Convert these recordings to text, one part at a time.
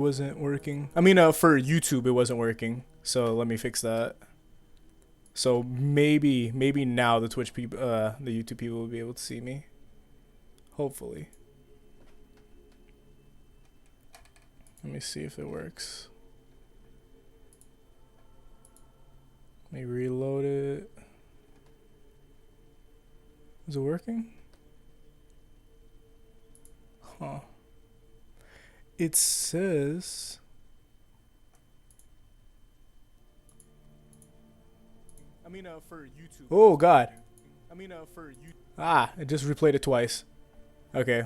wasn't working. I mean, for YouTube it wasn't working. So let me fix that. So maybe now the Twitch people, the YouTube people will be able to see me. Hopefully. Let me see if it works. Let me reload it. Is it working? Huh. It says... for YouTube. Oh, God. For you. Ah, it just replayed it twice. Okay.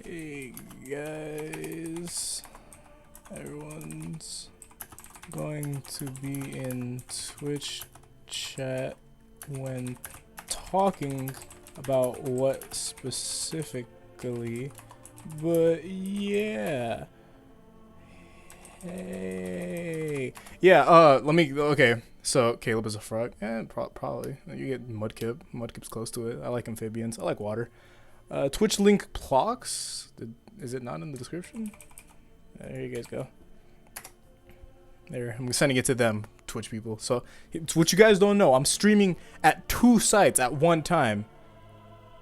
Hey, guys. Everyone's going to be in Twitch chat when talking about what specifically, but yeah. Hey. Yeah, let me, okay. So, Kaleb is a frog. Yeah, probably. You get Mudkip. Mudkip's close to it. I like amphibians. I like water. Twitch link Plox. Is it not in the description? There you guys go. There, I'm sending it to them, Twitch people. So, it's what you guys don't know. I'm streaming at 2 sites at one time.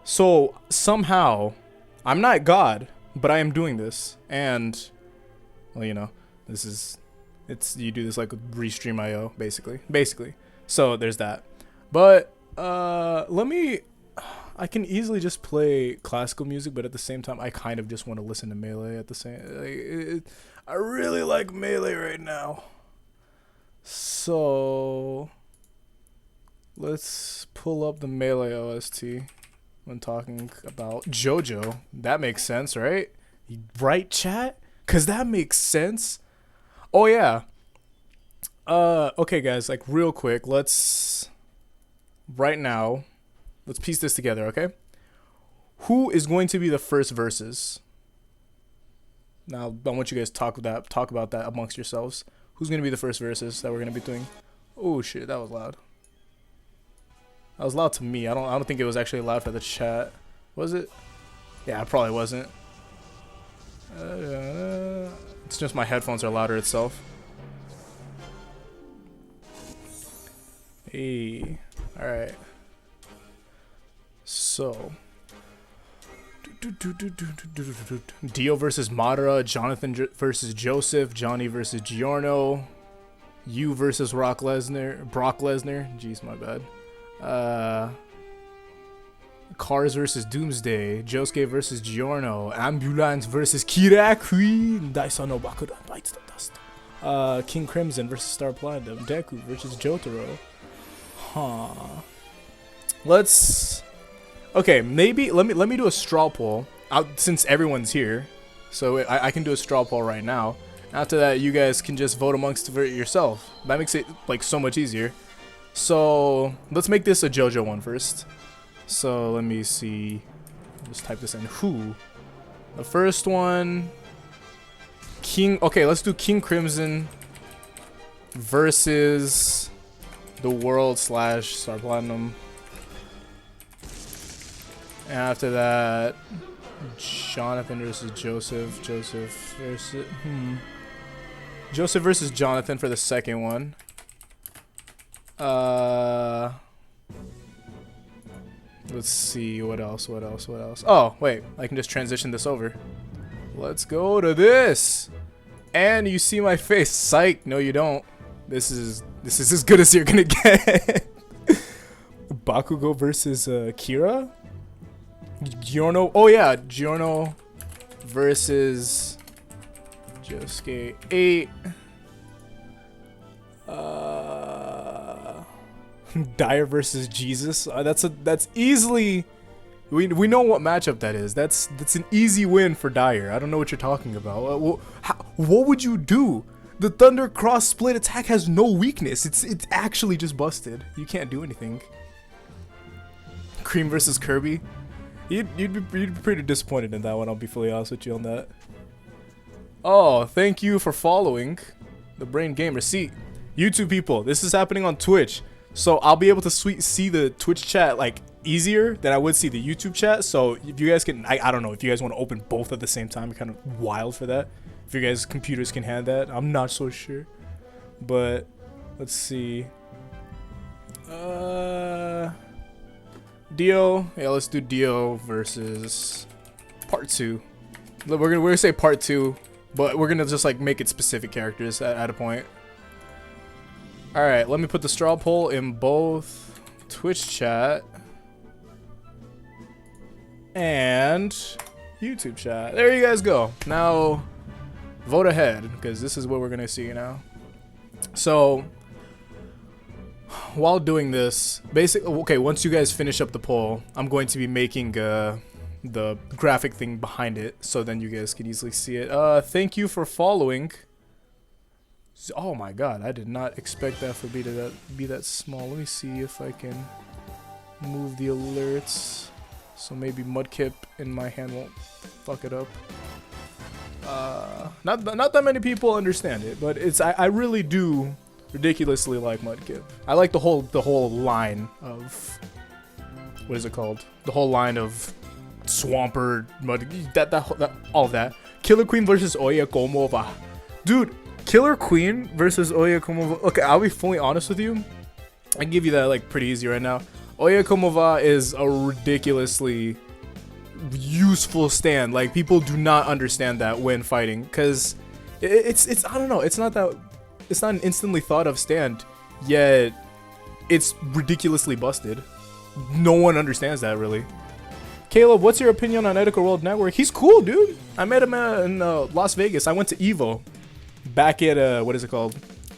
So, somehow, I'm not God, but I am doing this. And, well, you know, this is, you do this like with Restream.io, basically. So, there's that. But, I can easily just play classical music, but at the same time, I kind of just want to listen to Melee at the same, I really like Melee right now. So, let's pull up the Melee OST when talking about JoJo. That makes sense, right? Right, chat? Because that makes sense. Oh, yeah. Okay, guys, like, real quick, right now, let's piece this together, okay? Who is going to be the first verses? Now, I want you guys to talk about that amongst yourselves. Who's going to be the first verses that we're going to be doing? Oh, shit, that was loud. That was loud to me. I don't think it was actually loud for the chat. Was it? Yeah, it probably wasn't. It's just my headphones are louder itself. Hey. All right. So, Dio versus Madara, Jonathan versus Joseph, Johnny versus Giorno, you versus Brock Lesnar. Jeez, my bad. Cars versus Doomsday, Josuke versus Giorno, Ambulance versus Kirakui, Daisa no Bakudan bites the dust. King Crimson versus Star Platinum, Deku versus Jotaro. Huh. Okay, maybe let me do a straw poll since everyone's here, so I can do a straw poll right now. After that, you guys can just vote amongst yourself. That makes it like so much easier. So let's make this a JoJo one first. So let me see. Just type this in. Who? The first one. King. Okay, let's do King Crimson versus the World / Star Platinum. And after that, Jonathan versus Joseph. Joseph versus Jonathan for the second one. Let's see, what else? Oh, wait, I can just transition this over. Let's go to this. And you see my face. Psych. No, you don't. This is as good as you're gonna get. Bakugo versus Kira. Giorno. Oh yeah, Giorno versus Josuke 8. Dyer versus Jesus. That's easily. We know what matchup that is. That's an easy win for Dyer. I don't know what you're talking about. What would you do? The Thunder Cross split attack has no weakness. It's actually just busted. You can't do anything. Cream versus Kirby. You'd be pretty disappointed in that one. I'll be fully honest with you on that. Oh, thank you for following the Brain Gamer. See, YouTube people, this is happening on Twitch. So I'll be able to see the Twitch chat like easier than I would see the YouTube chat. So if you guys can, I don't know if you guys want to open both at the same time. Kind of wild for that. If you guys' computers can handle that, I'm not so sure. But let's see. Dio. Yeah, let's do Dio versus part 2. We're gonna say part 2, but we're gonna just like make it specific characters at a point. All right, let me put the straw poll in both Twitch chat and YouTube chat. There you guys go. Now vote ahead because this is what we're gonna see now. So while doing this, basically, okay, once you guys finish up the poll, I'm going to be making the graphic thing behind it, so then you guys can easily see it. Thank you for following. Oh my god, I did not expect that for me to be that small. Let me see if I can move the alerts, so maybe Mudkip in my hand won't fuck it up. Not that many people understand it, but I really do ridiculously like Mudkip. I like the whole line of, what is it called? The whole line of Swampert, Mud, all of that. Killer Queen versus Oyakomova. Dude, Killer Queen versus Oyakomova. Okay, I'll be fully honest with you. I can give you that like pretty easy right now. Oyakomova is a ridiculously useful stand. Like, people do not understand that when fighting, because it's I don't know, it's not an instantly thought of stand, yet it's ridiculously busted. No one understands that really. Kaleb, what's your opinion on Ethical World Network? He's cool, dude. I met him in Las Vegas. I went to Evo back at what is it called?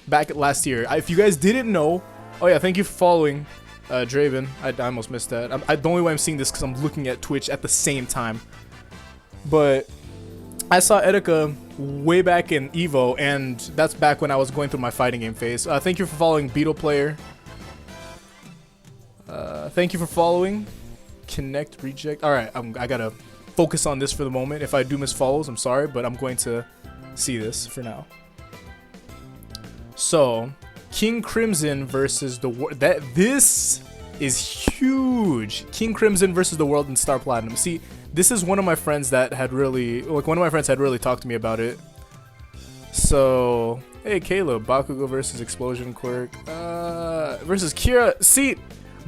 Back at last year. If you guys didn't know, oh yeah, thank you for following Draven. I almost missed that. The only way I'm seeing this because I'm looking at Twitch at the same time. But I saw Etika way back in Evo, and that's back when I was going through my fighting game phase. Thank you for following Beetle Player. Thank you for following. Connect, reject. Alright, I gotta focus on this for the moment. If I do miss follows, I'm sorry, but I'm going to see this for now. So, King Crimson versus the World. This is huge. King Crimson versus the World in Star Platinum. See, this is one of my friends that had really, talked to me about it. So, hey Kaleb, Bakugo versus Explosion Quirk versus Kira. See,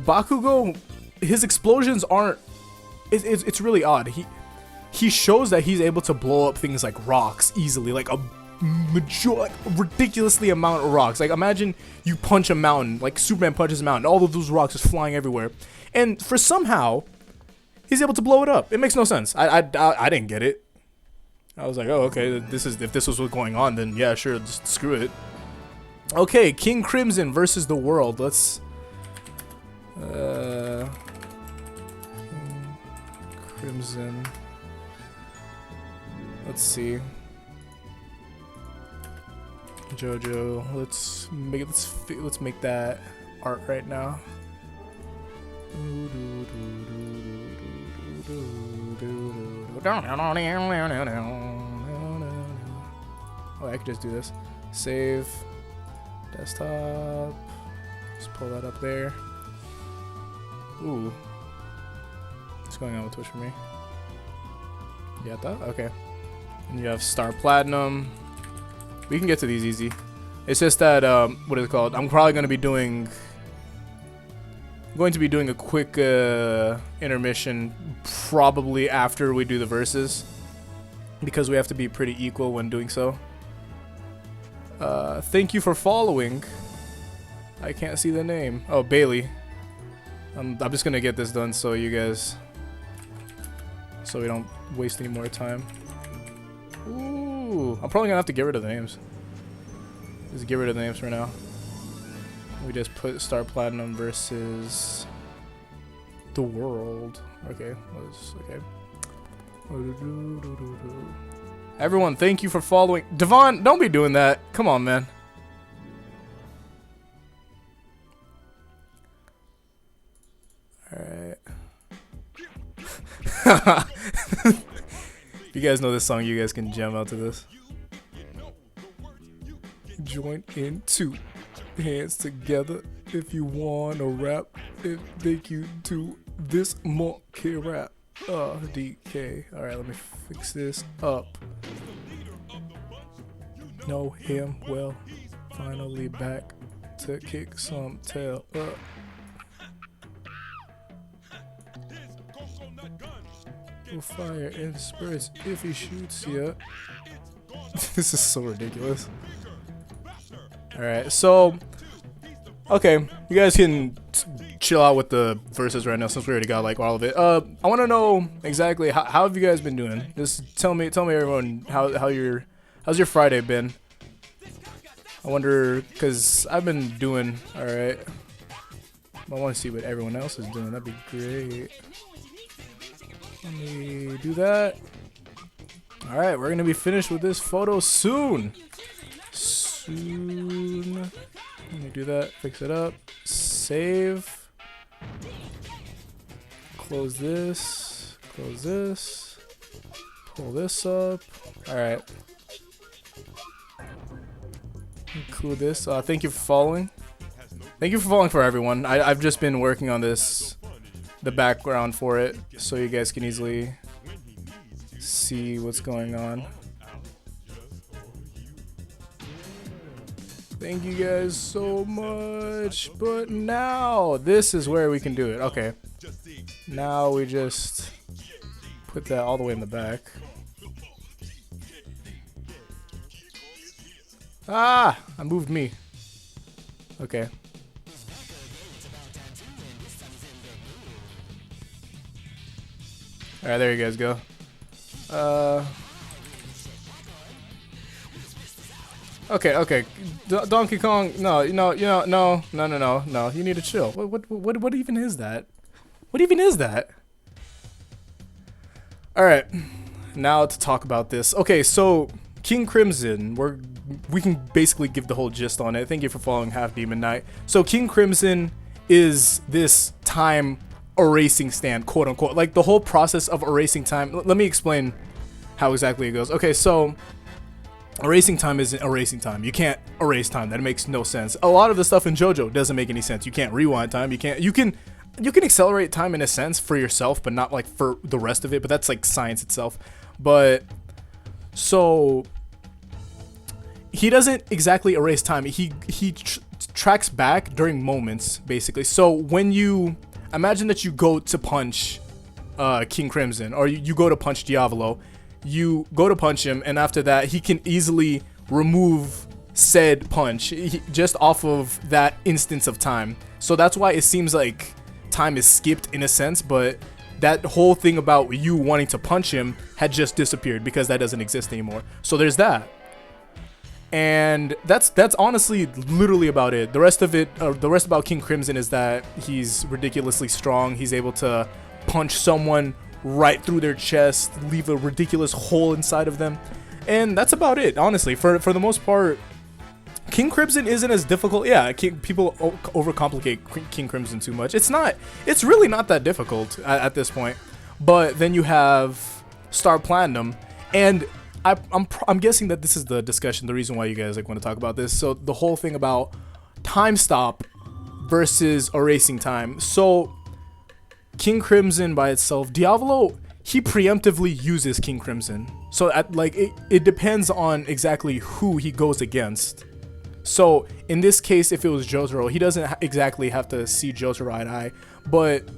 Bakugo, his explosions aren't. It's really odd. He shows that he's able to blow up things like rocks easily, like a ridiculously amount of rocks. Like, imagine you punch a mountain, like Superman punches a mountain, all of those rocks is flying everywhere, and for somehow he's able to blow it up. It makes no sense. I didn't get it. I was like, oh, okay, if this was what's going on, then yeah, sure, just screw it. Okay, King Crimson versus the World. Let's King Crimson. Let's see. Jojo, let's make that art right now. Oh, I could just do this. Save. Desktop. Just pull that up there. Ooh. What's going on with Twitch for me? You got that? Okay. And you have Star Platinum. We can get to these easy. It's just that, what is it called? I'm probably going to be doing a quick intermission probably after we do the verses, because we have to be pretty equal when doing so. Thank you for following. I can't see the name. Oh, Bailey. I'm just going to get this done so you guys, so we don't waste any more time. Ooh, I'm probably gonna have to get rid of the names. Just get rid of the names for now. We just put Star Platinum versus the World. Okay, okay. Everyone, thank you for following. Devon, don't be doing that. Come on, man. Alright. If you guys know this song, you guys can jam out to this. Joint in two, hands together, if you wanna rap, it take you to this monkey rap. DK. Alright, let me fix this up. Know him well. Finally back to kick some tail up. Will fire in spurts if he shoots ya. This is so ridiculous. Alright, so okay, you guys can chill out with the verses right now since we already got like all of it. I want to know exactly how have you guys been doing? Just tell me everyone how's your Friday been? I wonder, cause I've been doing all right. I want to see what everyone else is doing. That'd be great. Let me do that. All right, we're gonna be finished with this photo soon. Let me do that. Fix it up. Save. Close this. Close this. Pull this up. All right. Include this. Thank you for following. Thank you for following for everyone. I've just been working on this, the background for it, so you guys can easily see what's going on. Thank you guys so much. But now this is where we can do it. Okay. Now we just put that all the way in the back. Ah, I moved me. Okay. Alright, there you guys go. Okay. Donkey Kong, no. You need to chill. What even is that? What even is that? All right, now to talk about this. Okay, so King Crimson, we can basically give the whole gist on it. Thank you for following Half Demon Knight. So King Crimson is this time erasing stand, quote unquote, like the whole process of erasing time. Let me explain how exactly it goes. Okay, so erasing time isn't erasing time. You can't erase time. That makes no sense. A lot of the stuff in JoJo doesn't make any sense. You can't rewind time. You can accelerate time in a sense for yourself, but not like for the rest of it. But that's like science itself. But so he doesn't exactly erase time. He tracks back during moments, basically. So when you imagine that you go to punch King Crimson, or you go to punch Diavolo, you go to punch him, and after that he can easily remove said punch just off of that instance of time. So that's why it seems like time is skipped in a sense, but that whole thing about you wanting to punch him had just disappeared because that doesn't exist anymore. So there's that. And that's honestly literally about it. The rest of it, the rest about King Crimson is that he's ridiculously strong. He's able to punch someone right through their chest, leave a ridiculous hole inside of them, and that's about it. Honestly, for the most part, King Crimson isn't as difficult. Yeah, people overcomplicate King Crimson too much. It's not. It's really not that difficult at this point. But then you have Star Platinum, and I'm guessing that this is the discussion, the reason why you guys like want to talk about this. So the whole thing about time stop versus erasing time. So King Crimson by itself, Diavolo, he preemptively uses King Crimson. So it depends on exactly who he goes against. So in this case, if it was Jotaro, he doesn't exactly have to see Jotaro eye to eye, but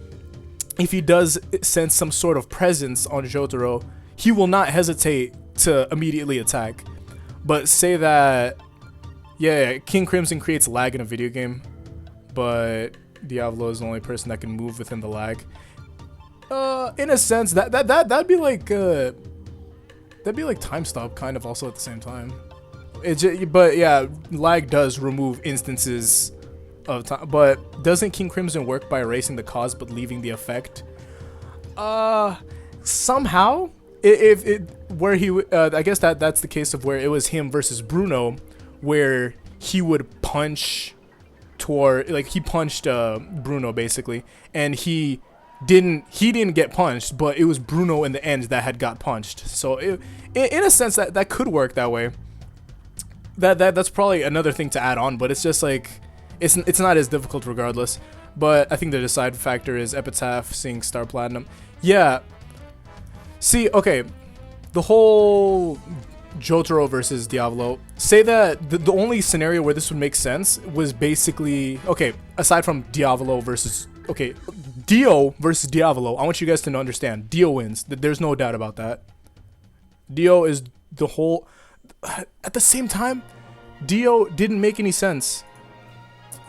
if he does sense some sort of presence on Jotaro, he will not hesitate to immediately attack. But say that, yeah, King Crimson creates lag in a video game, but Diavolo is the only person that can move within the lag. In a sense, that'd be like time stop kind of also at the same time. But yeah, lag does remove instances of time. But doesn't King Crimson work by erasing the cause but leaving the effect? Somehow, I guess that's the case of where it was him versus Bruno, where he would punch toward, like, he punched Bruno basically, and he didn't get punched, but it was Bruno in the end that had got punched. So in a sense that could work that way. That's probably another thing to add on, but it's just like It's not as difficult regardless. But I think the deciding factor is Epitaph seeing Star Platinum. Yeah. See, okay, the whole Jotaro versus Diavolo. Say that the only scenario where this would make sense was basically, okay, aside from Diavolo versus, okay, Dio versus Diavolo. I want you guys to understand, Dio wins. There's no doubt about that. Dio is the whole. At the same time, Dio didn't make any sense.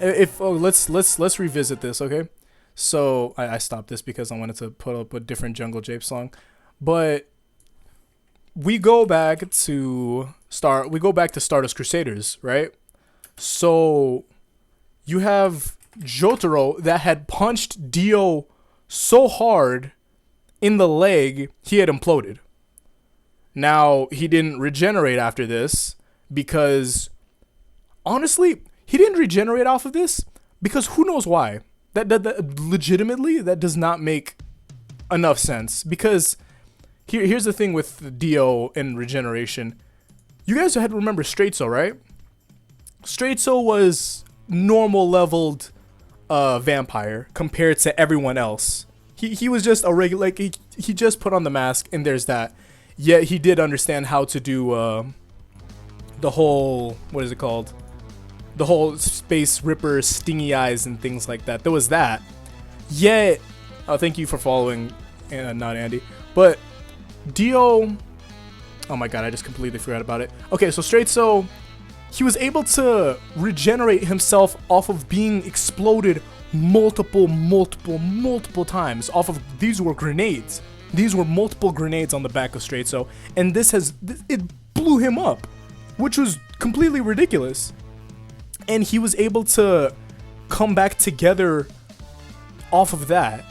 If let's revisit this, okay? So I stopped this because I wanted to put up a different Jungle Jape song, but we go back to Stardust Crusaders, right? So you have Jotaro that had punched Dio so hard in the leg he had imploded. Now he didn't regenerate after this because honestly, he didn't regenerate off of this because who knows why. That legitimately that does not make enough sense because here's the thing with Dio and regeneration. You guys had to remember Straightso, right? Straightso was normal leveled vampire compared to everyone else. He was just a regular, like he just put on the mask and there's that. Yet he did understand how to do the whole, what is it called? The whole Space Ripper, stingy eyes and things like that. There was that. Yet, thank you for following, not Andy. But Dio, oh my god, I just completely forgot about it. Okay, so Straightso, he was able to regenerate himself off of being exploded multiple times. Off of, these were grenades. These were multiple grenades on the back of Straightso, and it blew him up, which was completely ridiculous. And he was able to come back together off of that.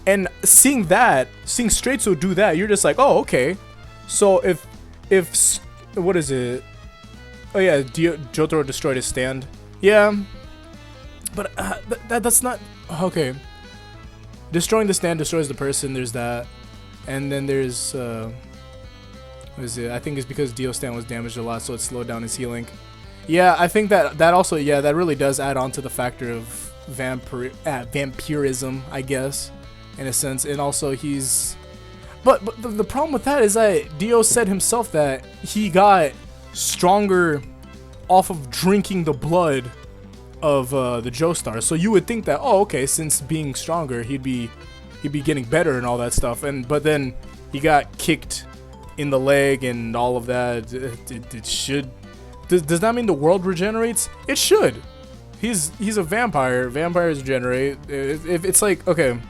And seeing Straightso do that, you're just like, oh, okay. So if what is it? Oh yeah, Jotaro destroyed his stand. Yeah, but that's not okay. Destroying the stand destroys the person. There's that, and then there's what is it? I think it's because Dio's stand was damaged a lot, so it slowed down his healing. Yeah, I think that also, yeah, that really does add on to the factor of vampirism, I guess, in a sense. And also but the problem with that is that Dio said himself that he got stronger off of drinking the blood of the Joestar. So you would think that, oh, okay, since being stronger, he'd be getting better and all that stuff. But then he got kicked in the leg and all of that. It should. Does that mean the world regenerates? It should. He's a vampire. Vampires regenerate. If it's like, okay,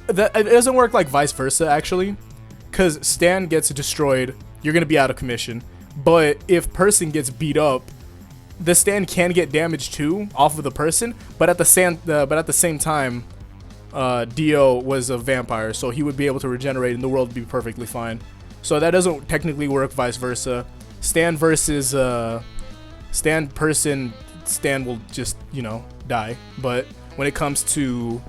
that it doesn't work like vice versa actually, because Stan gets destroyed, you're gonna be out of commission. But if person gets beat up, the stand can get damaged too off of the person. But at the same time, Dio was a vampire, so he would be able to regenerate, and the world would be perfectly fine. So that doesn't technically work vice versa. Stan versus Stan person, Stan will just, die. But when it comes to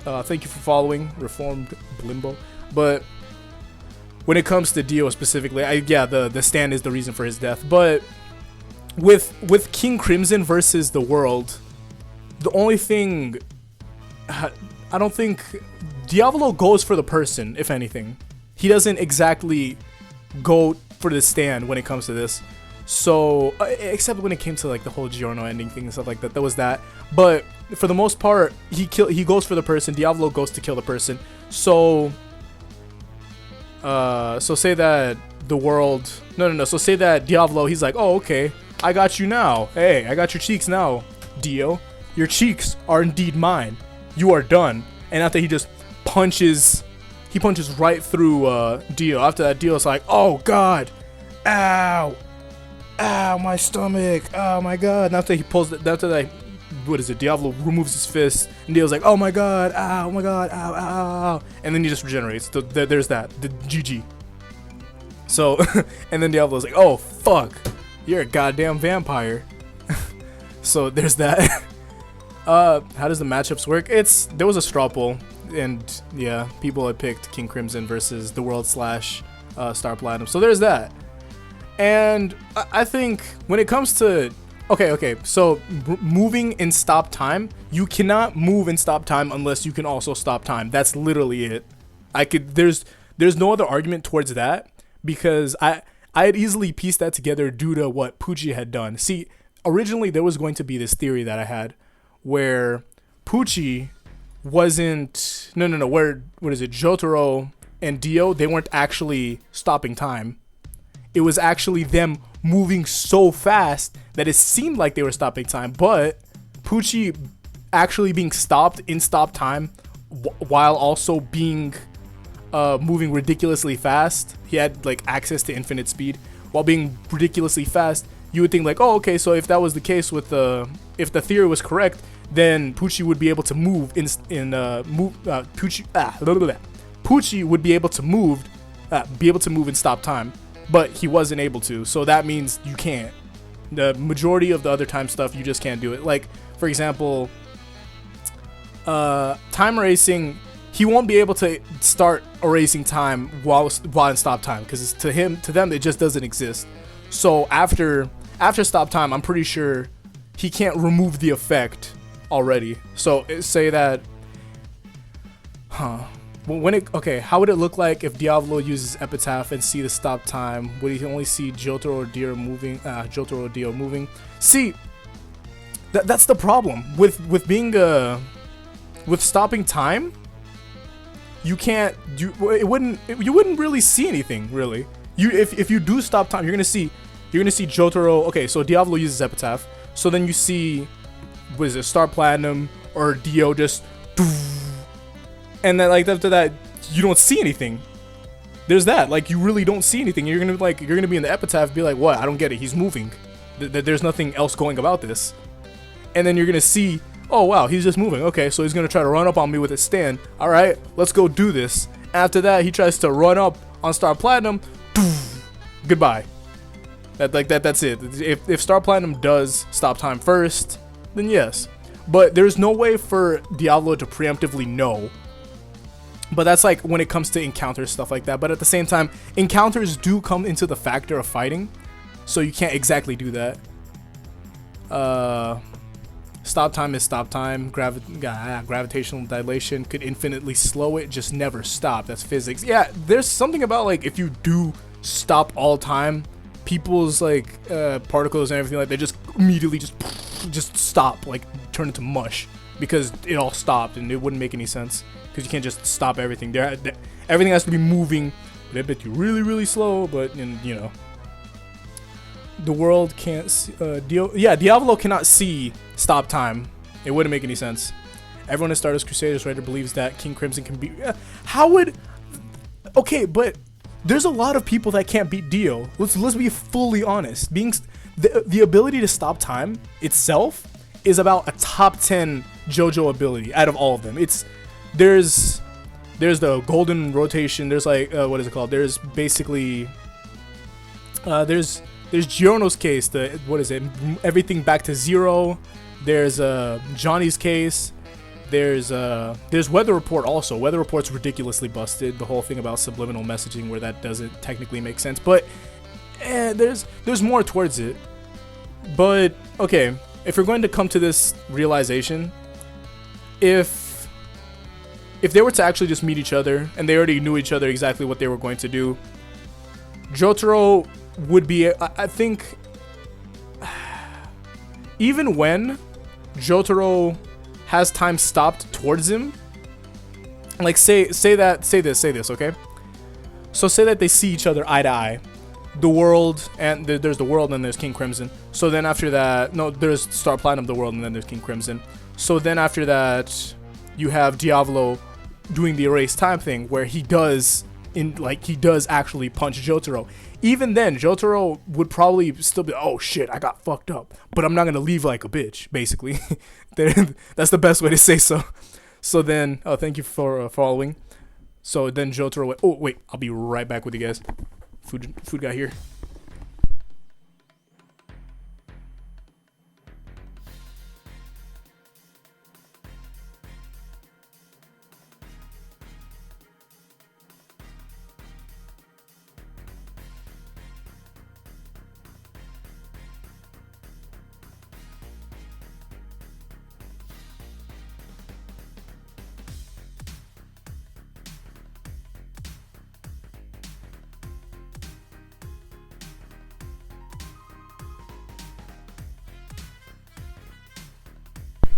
thank you for following Reformed Blimbo. But when it comes to Dio specifically, the stand is the reason for his death. But with King Crimson versus the world, the only thing, I don't think Diavolo goes for the person. If anything, he doesn't exactly go for the stand when it comes to this. So except when it came to like the whole Giorno ending thing and stuff like that, there was that. But for the most part, he goes for the person. Diavolo goes to kill the person. So say that the world, no. So say that Diavolo, he's like, oh, okay, I got you now. Hey, I got your cheeks now, Dio. Your cheeks are indeed mine. You are done. And after he just punches right through Dio. After that, Dio's like, oh god, ow, my stomach, oh my god. And after that, what is it? Diavolo removes his fist, and Dio's like, oh my god, ow, ow. And then he just regenerates. There's that, the GG. So, and then Diavolo's like, oh fuck, you're a goddamn vampire. So there's that. How does the matchups work? There was a straw poll, and yeah, people had picked King Crimson versus the world / Star Platinum. So there's that. And I think when it comes to Okay. So moving in stop time, you cannot move in stop time unless you can also stop time. That's literally it. There's no other argument towards that because I had easily pieced that together due to what Poochie had done. See, originally there was going to be this theory that I had where Poochie wasn't no where what is it, Jotaro and Dio, they weren't actually stopping time. It was actually them moving so fast that it seemed like they were stopping time, but Poochie actually being stopped in stop time while also being moving ridiculously fast. He had like access to infinite speed while being ridiculously fast. You would think like, oh, okay, so if that was the case with if the theory was correct, then Poochie would be able to move Poochie would be able to move in stop time, but he wasn't able to. So that means you can't. The majority of the other time stuff, you just can't do it. Like, for example, time erasing, he won't be able to start erasing time while in stop time because to them, it just doesn't exist. So after stop time, I'm pretty sure he can't remove the effect already. So say that, how would it look like if Diavolo uses Epitaph and see the stop time? Would he only see Jotaro or Dio moving? See, that's the problem with being with stopping time. You can't do it. You wouldn't really see anything really. If you do stop time, you're gonna see Jotaro. Okay, so Diavolo uses Epitaph. So then you see, what is it, Star Platinum or Dio just, and then like after that you don't see anything. There's that, like you really don't see anything. You're gonna be in the Epitaph, be like, what? I don't get it. He's moving. There's nothing else going about this. And then you're gonna see, oh wow, he's just moving. Okay, so he's gonna try to run up on me with his stand. All right, let's go do this. After that, he tries to run up on Star Platinum. Goodbye. That's it. If Star Platinum does stop time first, then yes. But there's no way for Diavolo to preemptively know. But that's like when it comes to encounters, stuff like that. But at the same time, encounters do come into the factor of fighting, so you can't exactly do that. Stop time is stop time. Gravitational dilation could infinitely slow it, just never stop. That's physics. Yeah, there's something about like if you do stop all time, people's like particles and everything like they just immediately just stop, like turn into mush because it all stopped and it wouldn't make any sense because you can't just stop everything. Everything has to be moving, but I bet you really slow. But you know, the world can't see, Diavolo cannot see stop time. It wouldn't make any sense. Everyone in Stardust Crusaders writer believes that King Crimson can be. How would? Okay, but there's a lot of people that can't beat Dio. Let's be fully honest. The ability to stop time itself is about a top 10 JoJo ability out of all of them. There's the golden rotation. There's like what is it called? There's basically there's Giorno's case. What is it? Everything back to zero. There's Johnny's case. There's Weather Report also. Weather Report's ridiculously busted. The whole thing about subliminal messaging where that doesn't technically make sense. But there's more towards it. But okay, if we're going to come to this realization, if they were to actually just meet each other and they already knew each other exactly what they were going to do, Jotaro would be, I think, even when Jotaro has time stopped towards him, like say this, okay? So say that they see each other eye to eye, the world, and there's the world and there's King Crimson. So then after that, no, there's Star Platinum, the world, and then there's King Crimson. So then after that, you have Diavolo doing the erase time thing where he does actually punch Jotaro. Even then, Jotaro would probably still be, oh shit, I got fucked up, but I'm not gonna leave like a bitch, basically. That's the best way to say so. So then, oh, thank you for following. So then Jotaro went, oh wait, I'll be right back with you guys. Food guy here.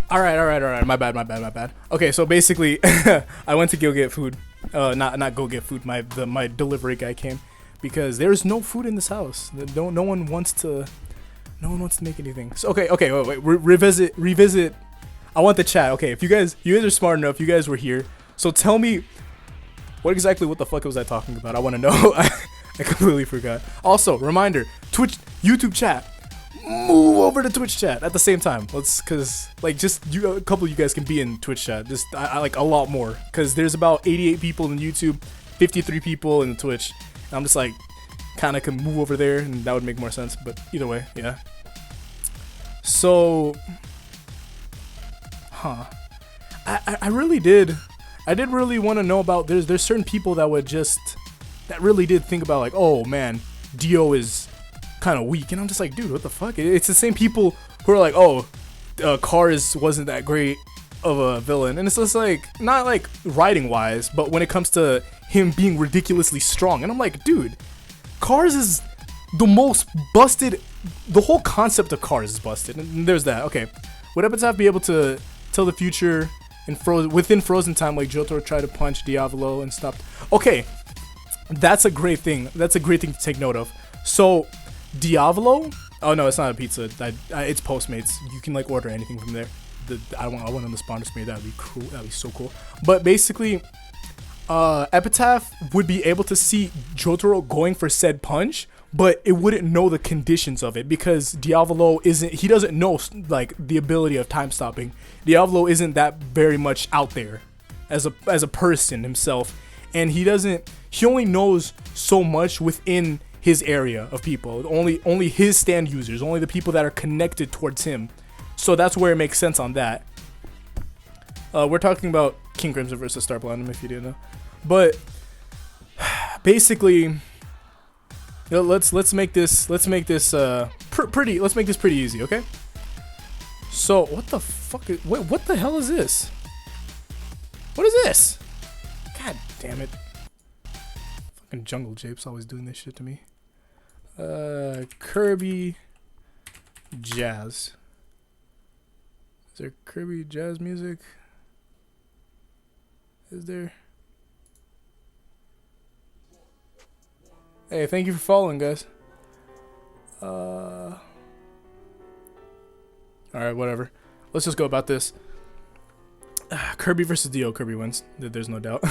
All right. My bad. Okay, so basically, I went to go get food. Not go get food. My delivery guy came because there's no food in this house. No one wants to make anything. So okay. Wait. Revisit. I want the chat. Okay, if you guys are smart enough, you guys were here. So tell me, what the fuck was I talking about? I want to know. I completely forgot. Also, reminder: Twitch, YouTube chat. Move over to Twitch chat at the same time. Cause like just a couple of you guys can be in Twitch chat. Just I like a lot more, cause there's about 88 people in YouTube, 53 people in Twitch. And I'm just like, kind of can move over there, and that would make more sense. But either way, yeah. So, I really did. I did really want to know about. There's certain people that really did think about like, oh man, Dio is kind of weak, and I'm just like, dude, what the fuck? It's the same people who are like, oh, Cars wasn't that great of a villain, and it's just like, not like writing wise, but when it comes to him being ridiculously strong, and I'm like, dude, Cars is the most busted. The whole concept of Cars is busted, and there's that. Okay, would Epitaph be able to tell the future within frozen time, like Jotaro tried to punch Diavolo and stopped? Okay, that's a great thing. That's a great thing to take note of. So Diavolo, oh no, it's not a pizza. It's Postmates. You can like order anything from there. I want them to sponsor me. That'd be cool. That'd be so cool. But basically, Epitaph would be able to see Jotaro going for said punch, but it wouldn't know the conditions of it because Diavolo he doesn't know like the ability of time stopping. Diavolo isn't that very much out there as a person himself, and he only knows so much within his area of people. Only his stand users, only the people that are connected towards him. So that's where it makes sense on that. We're talking about King Crimson versus Star Platinum, if you didn't know. But basically, let's make this pretty easy, okay? So what the fuck what the hell is this? What is this? God damn it. Fucking Jungle Jape's always doing this shit to me. Kirby Jazz. Is there Kirby Jazz music? Is there? Hey, thank you for following, guys. Alright, whatever. Let's just go about this. Kirby versus Dio. Kirby wins. There's no doubt.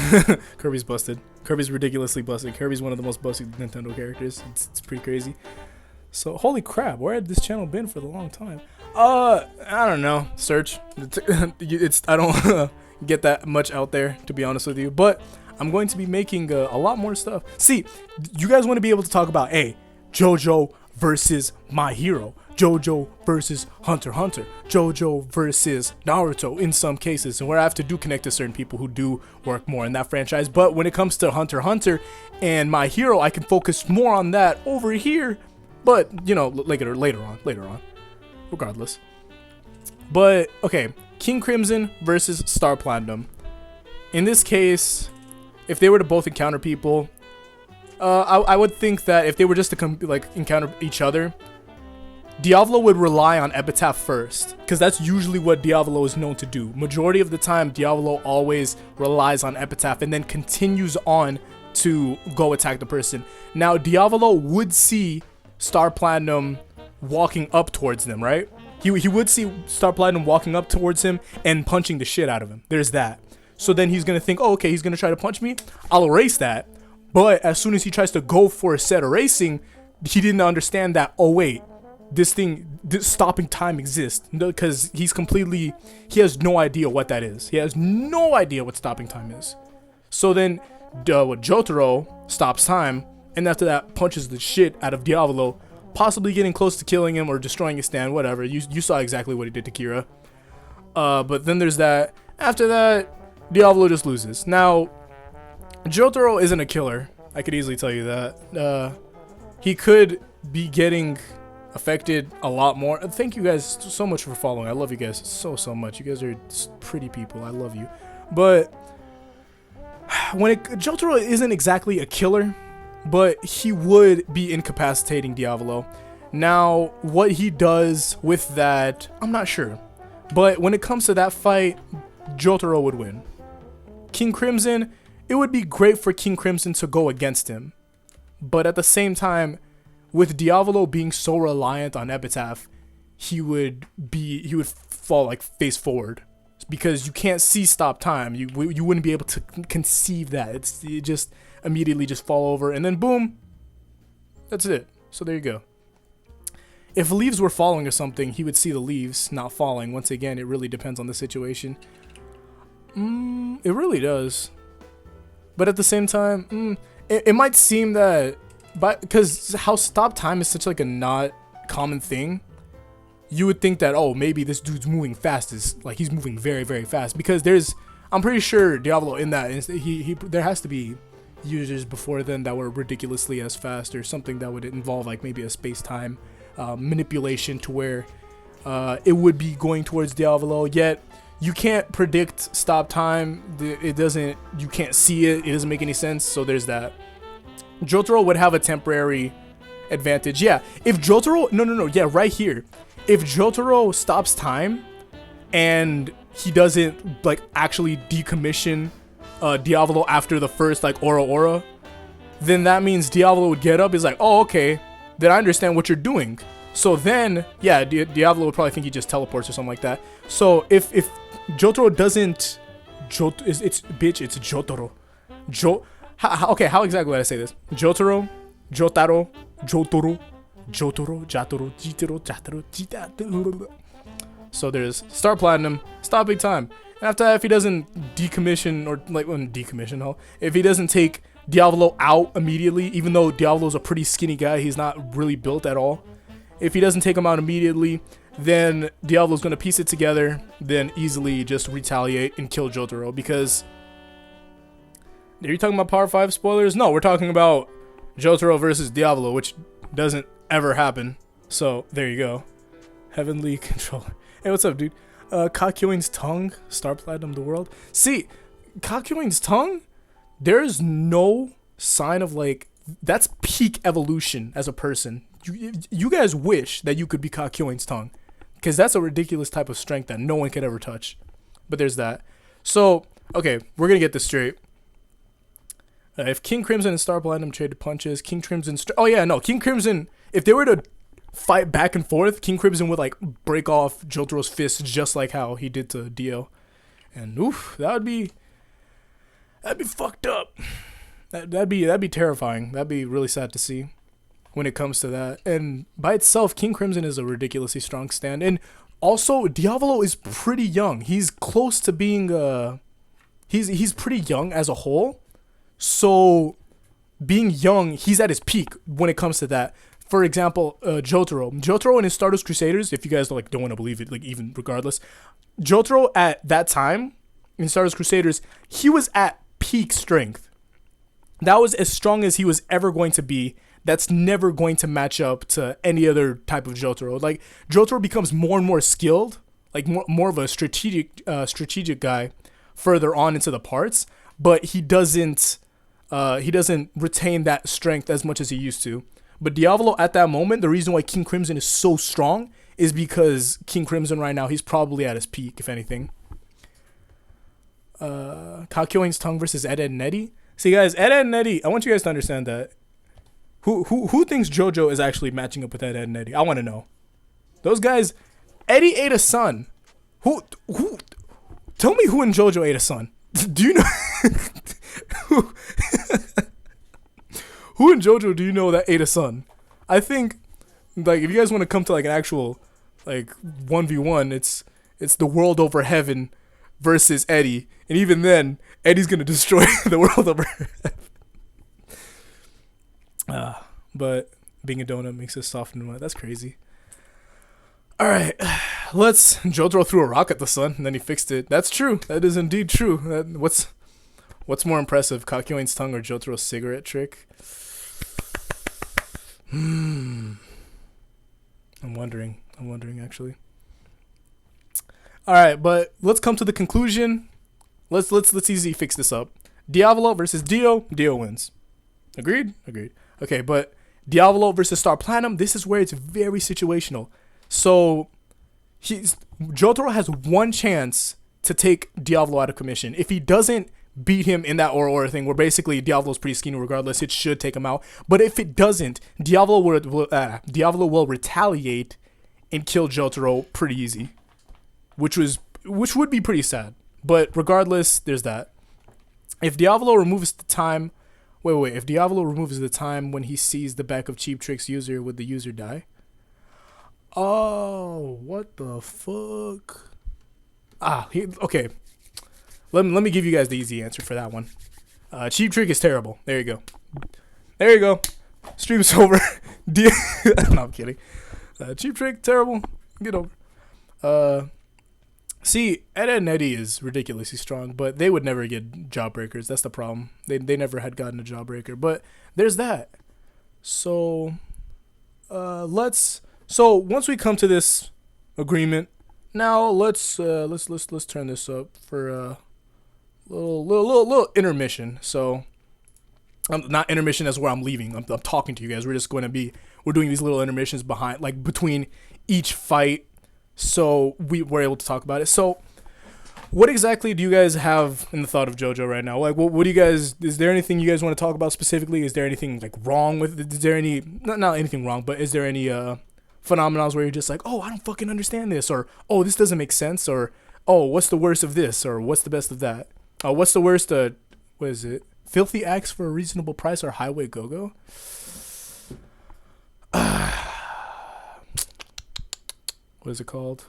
Kirby's busted. Kirby's ridiculously busted. Kirby's one of the most busted Nintendo characters. It's pretty crazy. So, holy crap, where had this channel been for the long time? I don't know. Search. I don't get that much out there, to be honest with you. But I'm going to be making a lot more stuff. See, you guys want to be able to talk about, hey, JoJo versus My Hero. JoJo versus Hunter x Hunter, JoJo versus Naruto in some cases, and where I have to connect to certain people who do work more in that franchise. But when it comes to Hunter x Hunter and My Hero, I can focus more on that over here. But you know, later on, regardless. But okay, King Crimson versus Star Platinum. In this case, if they were to both encounter people, I would think that if they were just to encounter each other, Diavolo would rely on Epitaph first, because that's usually what Diavolo is known to do. Majority of the time, Diavolo always relies on Epitaph and then continues on to go attack the person. Now, Diavolo would see Star Platinum walking up towards them, right? He would see Star Platinum walking up towards him and punching the shit out of him. There's that. So then he's going to think, oh, okay, he's going to try to punch me. I'll erase that. But as soon as he tries to go for a set erasing, he didn't understand that, oh, wait. This stopping time exists, because he has no idea what that is. He has no idea what stopping time is. So then Jotaro stops time, and after that punches the shit out of Diavolo, possibly getting close to killing him or destroying his stand, whatever. You saw exactly what he did to Kira. But then there's that. After that, Diavolo just loses. Now, Jotaro isn't a killer. I could easily tell you that. He could be getting affected a lot more. Thank you guys so much for following. I love you guys so much. You guys are pretty people. I love you. But Jotaro isn't exactly a killer, but he would be incapacitating Diavolo. Now, what he does with that, I'm not sure. But when it comes to that fight, Jotaro would win. King Crimson, it would be great for King Crimson to go against him. But at the same time, with Diavolo being so reliant on Epitaph, he would fall like face forward. Because you can't see stop time. You wouldn't be able to conceive that. You just immediately just fall over and then boom. That's it. So there you go. If leaves were falling or something, he would see the leaves not falling. Once again, it really depends on the situation. It really does. But at the same time, it might seem that, because how stop time is such like a not common thing, you would think that, oh, maybe this dude's moving fast, like he's moving very, very fast. Because I'm pretty sure Diavolo in that, there has to be users before then that were ridiculously as fast, or something that would involve like maybe a space-time manipulation to where it would be going towards Diavolo. Yet you can't predict stop time. You can't see it. It doesn't make any sense. So there's that. Jotaro would have a temporary advantage. Yeah, if Jotaro, no, yeah, right here. If Jotaro stops time and he doesn't like actually decommission Diavolo after the first like aura, then that means Diavolo would get up. He's like, oh, okay, then I understand what you're doing. So then, yeah, Diavolo would probably think he just teleports or something like that. So if Jotaro doesn't, it's Jotaro. Okay, how exactly would I say this? Jotaro, Jitaro. So there's Star Platinum, Stop Big Time. And after that, if he doesn't decommission, or like if he doesn't take Diavolo out immediately, even though Diavolo's a pretty skinny guy, he's not really built at all. If he doesn't take him out immediately, then Diavolo's gonna piece it together, then easily just retaliate and kill Jotaro. Because, are you talking about Power 5 spoilers? No, we're talking about Jotaro versus Diavolo, which doesn't ever happen. So there you go. Heavenly Controller. Hey, what's up, dude? Kakyoin's tongue, Star Platinum the world. See, Kakyoin's tongue, there's no sign of like, that's peak evolution as a person. You guys wish that you could be Kakyoin's tongue, because that's a ridiculous type of strength that no one could ever touch. But there's that. So, okay, we're gonna get this straight. If King Crimson and Star Platinum traded punches, King Crimson, King Crimson, if they were to fight back and forth, King Crimson would like break off Jotaro's fist just like how he did to Dio. And oof, that'd be fucked up. That'd be terrifying. That'd be really sad to see when it comes to that. And by itself, King Crimson is a ridiculously strong stand. And also, Diavolo is pretty young. He's close to being he's pretty young as a whole. So being young, he's at his peak when it comes to that. For example, Jotaro and his Stardust Crusaders, if you guys don't want to believe it, like even regardless, Jotaro at that time in Stardust Crusaders, he was at peak strength. That was as strong as he was ever going to be. That's never going to match up to any other type of Jotaro. Like, Jotaro becomes more and more skilled, like more of a strategic guy further on into the parts, but he doesn't retain that strength as much as he used to. But Diavolo at that moment, the reason why King Crimson is so strong is because King Crimson right now, he's probably at his peak, if anything. Kakyoin's tongue versus Ed and Eddie. See guys, Ed and Eddie, I want you guys to understand that. Who thinks JoJo is actually matching up with Ed and Eddie? I want to know. Those guys, Eddie ate a son. Who tell me who in JoJo ate a son? Do you know who in JoJo do you know that ate a son? I think, like, if you guys want to come to like an actual like 1v1, it's the world over heaven versus Eddie, and even then Eddie's gonna destroy the world over heaven. But being a donut makes it soft and wet. That's crazy. All right, Jotaro threw a rock at the sun and then he fixed it. That's true. That is indeed true. What's more impressive, Kakyoin's tongue or Jotaro's cigarette trick? I'm wondering actually. All right, but let's come to the conclusion. Let's easily fix this up. Diavolo versus Dio. Dio wins. Agreed. Okay, but Diavolo versus Star Platinum. This is where it's very situational. So Jotaro has one chance to take Diavolo out of commission. If he doesn't beat him in that Aurora thing, where basically Diavolo's pretty skinny regardless, it should take him out. But if it doesn't, Diavolo will retaliate and kill Jotaro pretty easy, which would be pretty sad. But regardless, there's that. If Diavolo removes the time, if Diavolo removes the time when he sees the back of Cheap Trick's user, would the user die? Oh, what the fuck? Okay. Let me give you guys the easy answer for that one. Cheap Trick is terrible. There you go. Stream's over. No, I'm kidding. Cheap Trick, terrible. Get over. See, Ed and Eddie is ridiculously strong, but they would never get Jawbreakers. That's the problem. They never had gotten a Jawbreaker. But there's that. So, So once we come to this agreement, now let's turn this up for a little intermission. So, not intermission as where I'm leaving. I'm talking to you guys. We're doing these little intermissions between each fight. So we were able to talk about it. So what exactly do you guys have in the thought of JoJo right now? Like, what do you guys, is there anything you guys want to talk about specifically? Is there anything wrong with it? Is there any, not anything wrong, but is there any phenomenons where you're just like, oh, I don't fucking understand this, or oh, this doesn't make sense, or oh, what's the worst of this, or what's the best of that? What's the worst, what is it? Filthy Axe for a Reasonable Price or Highway Go-Go? What is it called?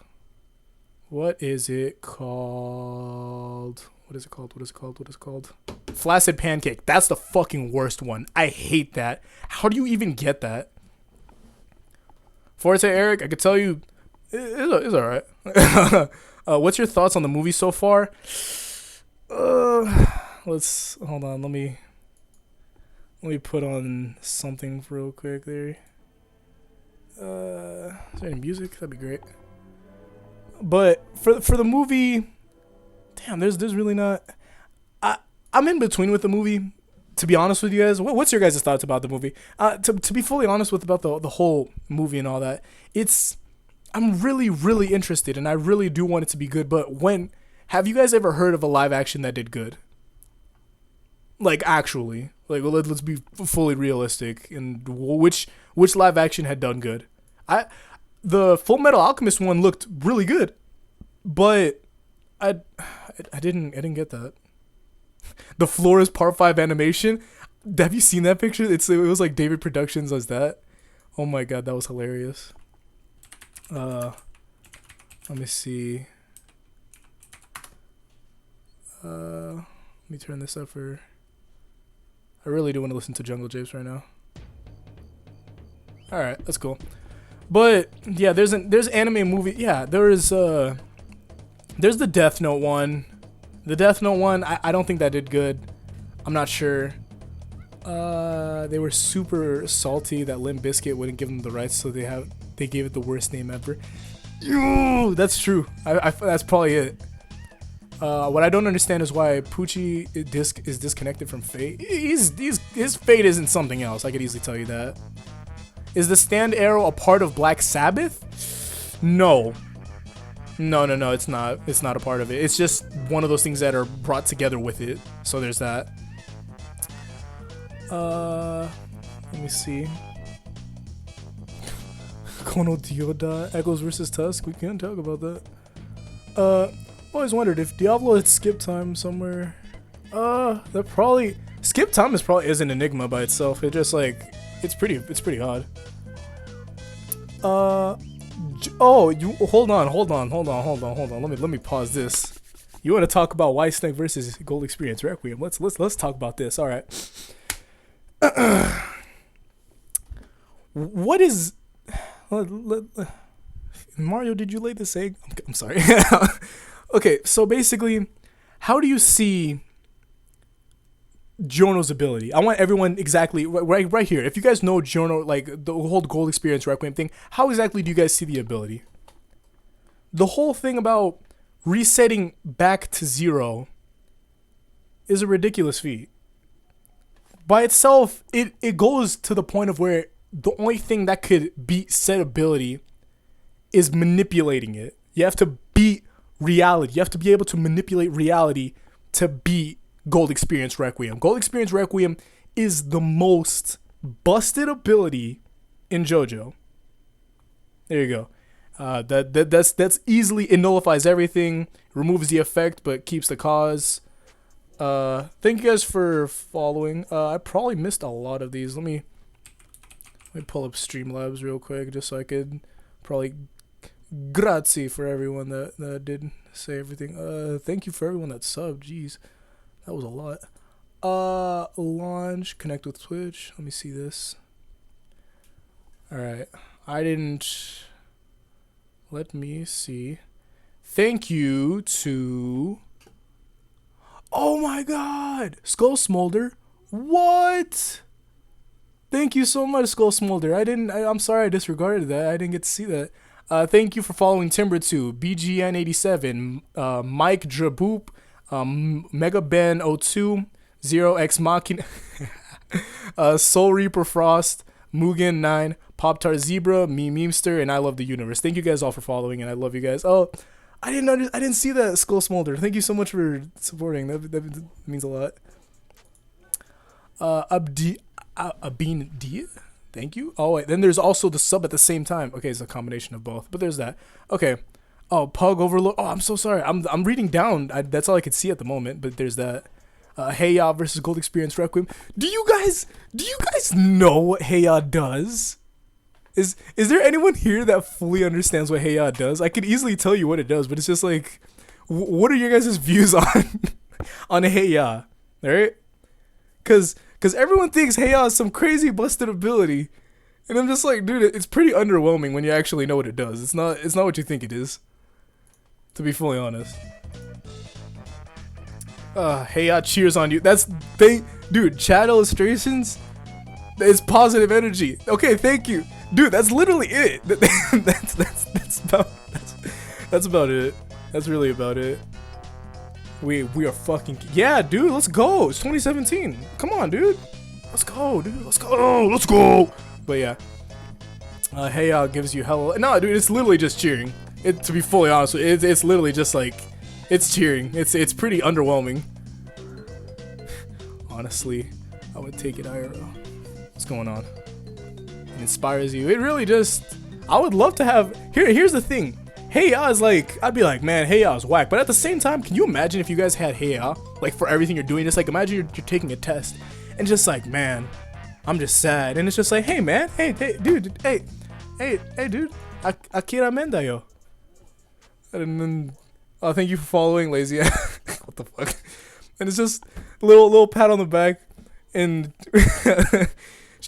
Flaccid Pancake. That's the fucking worst one. I hate that. How do you even get that? Forte Eric, I could tell you, it's alright. What's your thoughts on the movie so far? Hold on. Let me put on something real quick there. Is there any music? That'd be great. But for the movie, damn, there's really not. I'm in between with the movie, to be honest with you guys. What's your guys' thoughts about the movie? To be fully honest about the whole movie and all that, I'm really, really interested, and I really do want it to be good. But have you guys ever heard of a live action that did good? Like, actually, let's be fully realistic. And which live action had done good? The Full Metal Alchemist one looked really good, but I didn't get that. The Flores Part 5 animation. Have you seen that picture? It was like David Productions as that. Oh my god, that was hilarious. Let me see. Let me turn this up for. I really do want to listen to Jungle Japes right now. All right, that's cool. But yeah, there's anime movie. Yeah, there's the Death Note one. The Death Note one, I don't think that did good. I'm not sure. They were super salty that Limp Bizkit wouldn't give them the rights, so they gave it the worst name ever. Ew, that's true. That's probably it. What I don't understand is why Poochie is disconnected from Fate. His Fate isn't something else. I could easily tell you that. Is the stand arrow a part of Black Sabbath? No. No, it's not. It's not a part of it. It's just one of those things that are brought together with it. So there's that. Let me see. Kono Dioda, Echoes versus Tusk. We can't talk about that. Always wondered if Diablo had skip time somewhere. That probably skip time is an enigma by itself. It just it's pretty odd. You hold on. Let me pause this. You want to talk about White Snake versus Gold Experience Requiem? Let's talk about this. All right. What is Mario? Did you lay this egg? I'm sorry. Okay, so basically, how do you see Giorno's ability? I want everyone exactly right here. If you guys know Giorno, the whole Gold Experience Requiem thing, how exactly do you guys see the ability? The whole thing about resetting back to 0 is a ridiculous feat. By itself, it goes to the point of where the only thing that could beat said ability is manipulating it. You have to beat reality. You have to be able to manipulate reality to beat Gold Experience Requiem. Gold Experience Requiem is the most busted ability in JoJo. There you go. That's easily, it nullifies everything, removes the effect, but keeps the cause. Thank you guys for following. I probably missed a lot of these. Let me pull up Streamlabs real quick just so I could probably grazie for everyone that did say everything. Thank you for everyone that subbed. Jeez, that was a lot. Launch, connect with Twitch. Let me see this. All right, let me see. Thank you to, oh my god, Skull Smolder. What? Thank you so much, Skull Smolder. I'm sorry I disregarded that. I didn't get to see that. Thank you for following Timber2, BGN87, Mike Draboop, Mega Ben 02, 0x Machina, Soul Reaper Frost, Mugen 9, Pop Tart Zebra, Me Memester, and I Love the Universe. Thank you guys all for following, and I love you guys. Oh, I didn't see that, Skull Smolder. Thank you so much for supporting. That means a lot. Abin D, thank you. Oh wait, then there's also the sub at the same time. Okay, it's a combination of both, but there's that. Okay. Oh, Pug Overload. Oh, I'm so sorry. I'm reading down. That's all I could see at the moment. But there's that. Hey Ya versus Gold Experience Requiem. Do you guys know what Hey Ya does? Is there anyone here that fully understands what Hey Ya does? I could easily tell you what it does, but it's just like, what are your guys' views on Hey Ya? All right? Because everyone thinks Hey Ya is some crazy busted ability, and I'm just like, dude, it's pretty underwhelming when you actually know what it does. It's not what you think it is, to be fully honest. Hey Ya cheers on you. Dude, chat illustrations is positive energy. Okay, thank you, dude. That's literally it. That's about it. That's really about it. We are fucking, yeah, dude. Let's go. It's 2017. Come on, dude. Let's go, dude. Let's go. Let's go. But yeah, Hey Ya gives you hella. No, dude. It's literally just cheering. To be fully honest, it's literally just like, it's cheering. It's pretty underwhelming. Honestly, I would take it IRL. What's going on? It inspires you. It really just, I would love to have. Here's the thing. Hey Ya is like, I'd be like, man, Hey Ya is whack. But at the same time, can you imagine if you guys had Hey Ya, like, for everything you're doing? Just like, imagine you're taking a test, and just like, man, I'm just sad. And it's just like, hey, man, hey, dude, hey, dude, Akira Mendayo. And then, oh, thank you for following, lazy ass. What the fuck? And it's just a little pat on the back, and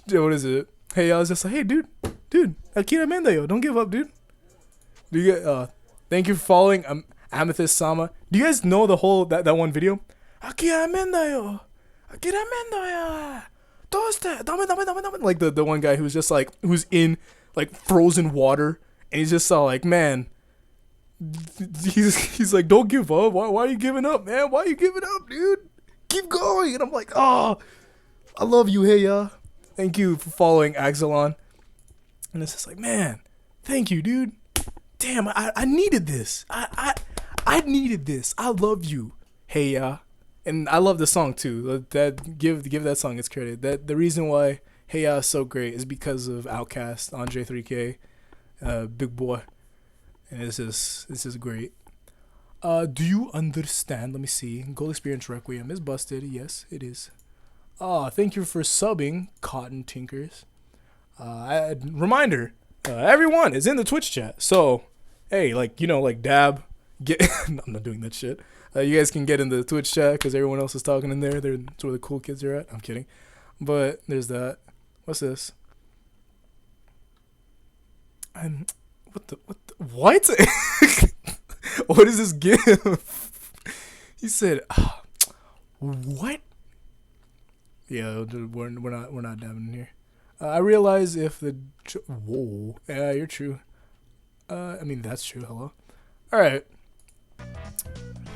what is it? Hey, I was just like, hey, dude, Akira Mendayo, don't give up, dude. Do you get? Thank you for following, Amethyst Sama. Do you guys know the whole that one video? Akira Mendayo, Akira Mendayo. Dame. Like the one guy who's just like, who's in like frozen water, and he's just all like, man. He's like, don't give up. Why are you giving up, man? Why are you giving up, dude? Keep going. And I'm like, oh, I love you, Hey Ya. Thank you for following Axelon. And it's just like, man, thank you, dude. Damn, I needed this. I needed this. I love you, Hey Ya. And I love the song too. Give that song its credit. That the reason why Hey Ya is so great is because of Outkast, Andre 3K, Big Boy. And this is great. Do you understand? Let me see. Gold Experience Requiem is busted. Yes, it is. Thank you for subbing, Cotton Tinkers. Reminder, everyone is in the Twitch chat. So, hey, like, like Dab, get. I'm not doing that shit. You guys can get in the Twitch chat because everyone else is talking in there. That's where the cool kids are at. I'm kidding. But there's that. What's this? What? What is this gift? He said, what? Yeah, we're not dabbing in here. I realize if the whoa, yeah, you're true. I mean that's true. Hello. All right.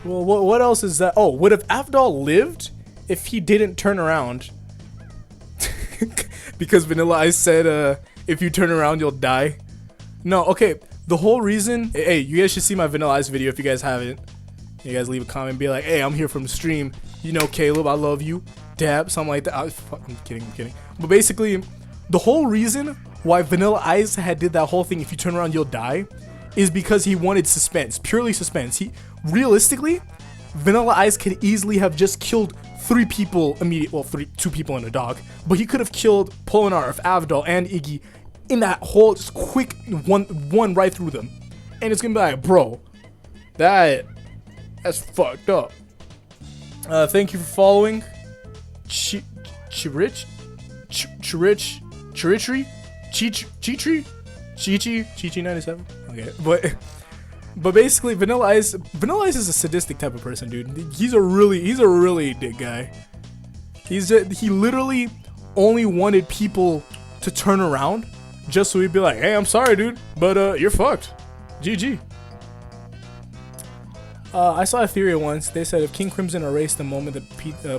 Well, what else is that? Oh, would have Avdol lived if he didn't turn around? Because Vanilla Ice said, if you turn around, you'll die. No, okay, the whole reason, hey, you guys should see my Vanilla Ice video if you guys haven't. You guys leave a comment and be like, hey, I'm here from the stream. You know, Caleb, I love you. Dab, something like that. I'm kidding. But basically, the whole reason why Vanilla Ice had did that whole thing, if you turn around, you'll die, is because he wanted suspense, purely suspense. Realistically, Vanilla Ice could easily have just killed 3 people immediately, well, 2 people and a dog, but he could have killed Polnareff, Avdol, and Iggy in that whole just quick one right through them. And it's gonna be like, bro, that's fucked up. Thank you for following. Chichi 97. Okay, but basically, Vanilla Ice is a sadistic type of person, dude. He's a really dick guy. He literally only wanted people to turn around just so he'd be like, hey, I'm sorry, dude, but you're fucked. GG. I saw a theory once. They said if King Crimson erased the moment that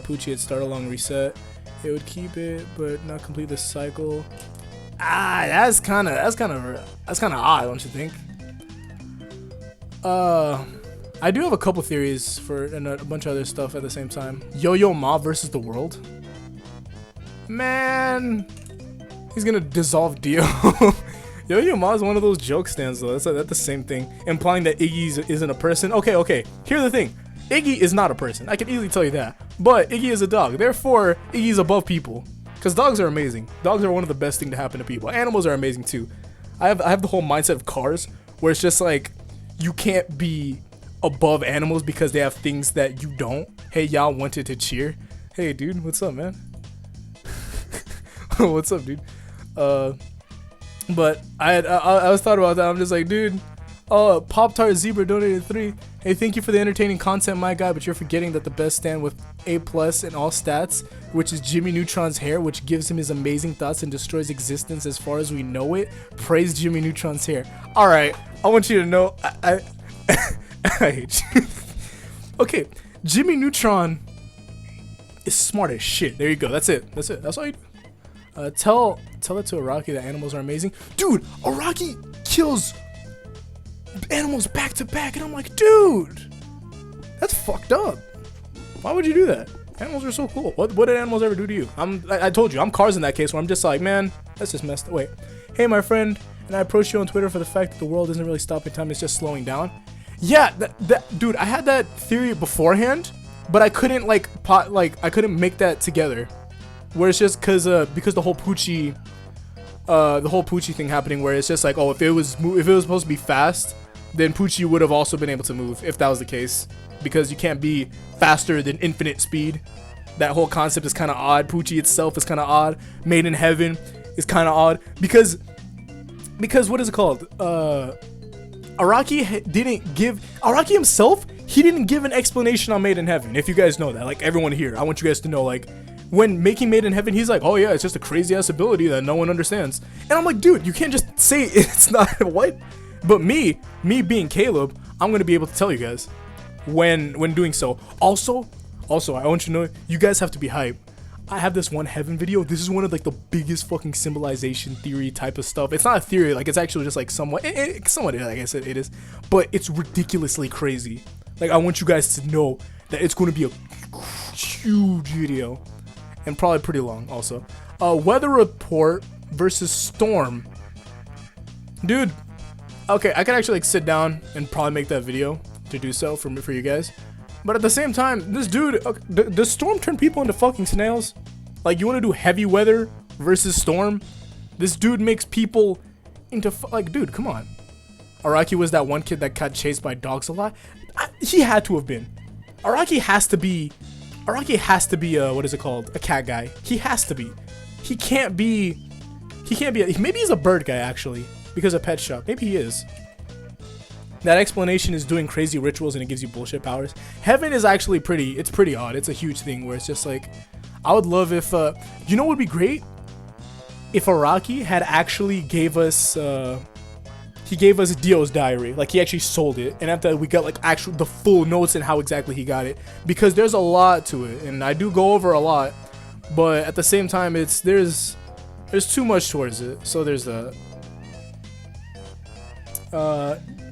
Poochie had started a long reset, it would keep it but not complete the cycle. That's kind of odd, don't you think? I do have a couple theories for and a bunch of other stuff at the same time. Yo-Yo Ma versus the world. Man, he's gonna dissolve Dio. Yo-Yo Ma is one of those joke stands though. That's the same thing, implying that Iggy isn't a person. Okay. Here's the thing: Iggy is not a person. I can easily tell you that. But Iggy is a dog. Therefore, Iggy's above people. Because dogs are amazing. Dogs are one of the best things to happen to people. Animals are amazing too. I have the whole mindset of cars where it's just like you can't be above animals because they have things that you don't. Hey, y'all wanted to cheer. Hey, dude, what's up, man? What's up, dude? But I was thought about that. I'm just like, dude, Pop-Tart Zebra donated 3. Hey, thank you for the entertaining content, my guy, but you're forgetting that the best stand with A+ in all stats, which is Jimmy Neutron's hair, which gives him his amazing thoughts and destroys existence as far as we know it. Praise Jimmy Neutron's hair. All right, I want you to know, I hate you. Okay, Jimmy Neutron is smart as shit. There you go. That's it. That's all you do. Tell it to Araki that animals are amazing. Dude, Araki kills animals back to back, and I'm like, dude, that's fucked up. Why would you do that? Animals are so cool. What did animals ever do to you? I told you, I'm Cars in that case, where I'm just like, man, that's just messed up. Wait, hey, my friend, and I approached you on Twitter for the fact that the world isn't really stopping time, it's just slowing down. Yeah, dude, I had that theory beforehand, but I couldn't I couldn't make that together. Where it's just because the whole Poochie thing happening, where it's just like, oh, if it was supposed to be fast, then Poochie would have also been able to move if that was the case, because you can't be faster than infinite speed. That whole concept is kind of odd. Poochie itself is kind of odd. Made in Heaven is kind of odd because what is it called? Araki himself, he didn't give an explanation on Made in Heaven. If you guys know that, like everyone here, I want you guys to know, like, when making Made in Heaven, he's like, oh yeah, it's just a crazy ass ability that no one understands. And I'm like, dude, you can't just say it's not. What? But me being Caleb, I'm gonna be able to tell you guys when doing so. Also, I want you to know, you guys have to be hyped. I have this one Heaven video. This is one of like the biggest fucking symbolization theory type of stuff. It's not a theory, like it's actually just like somewhat, like I said, it is, but it's ridiculously crazy. Like, I want you guys to know that it's going to be a huge video and probably pretty long also. Weather report versus storm. Dude, okay, I could actually like sit down and probably make that video to do so for you guys. But at the same time, this dude, does storm turn people into fucking snails? Like, you want to do heavy weather versus storm? This dude makes people into like, dude, come on. Araki was that one kid that got chased by dogs a lot. He had to have been. Araki has to be what is it called? A cat guy. He has to be. He can't be, maybe he's a bird guy actually, because of Pet Shop. Maybe he is. That explanation is doing crazy rituals and it gives you bullshit powers. Heaven is actually it's pretty odd. It's a huge thing where it's just like, I would love if, you know what would be great? If Araki had actually gave us, he gave us Dio's diary. Like, he actually sold it. And after that, we got like actual, the full notes and how exactly he got it. Because there's a lot to it. And I do go over a lot. But at the same time, there's too much towards it. So there's that.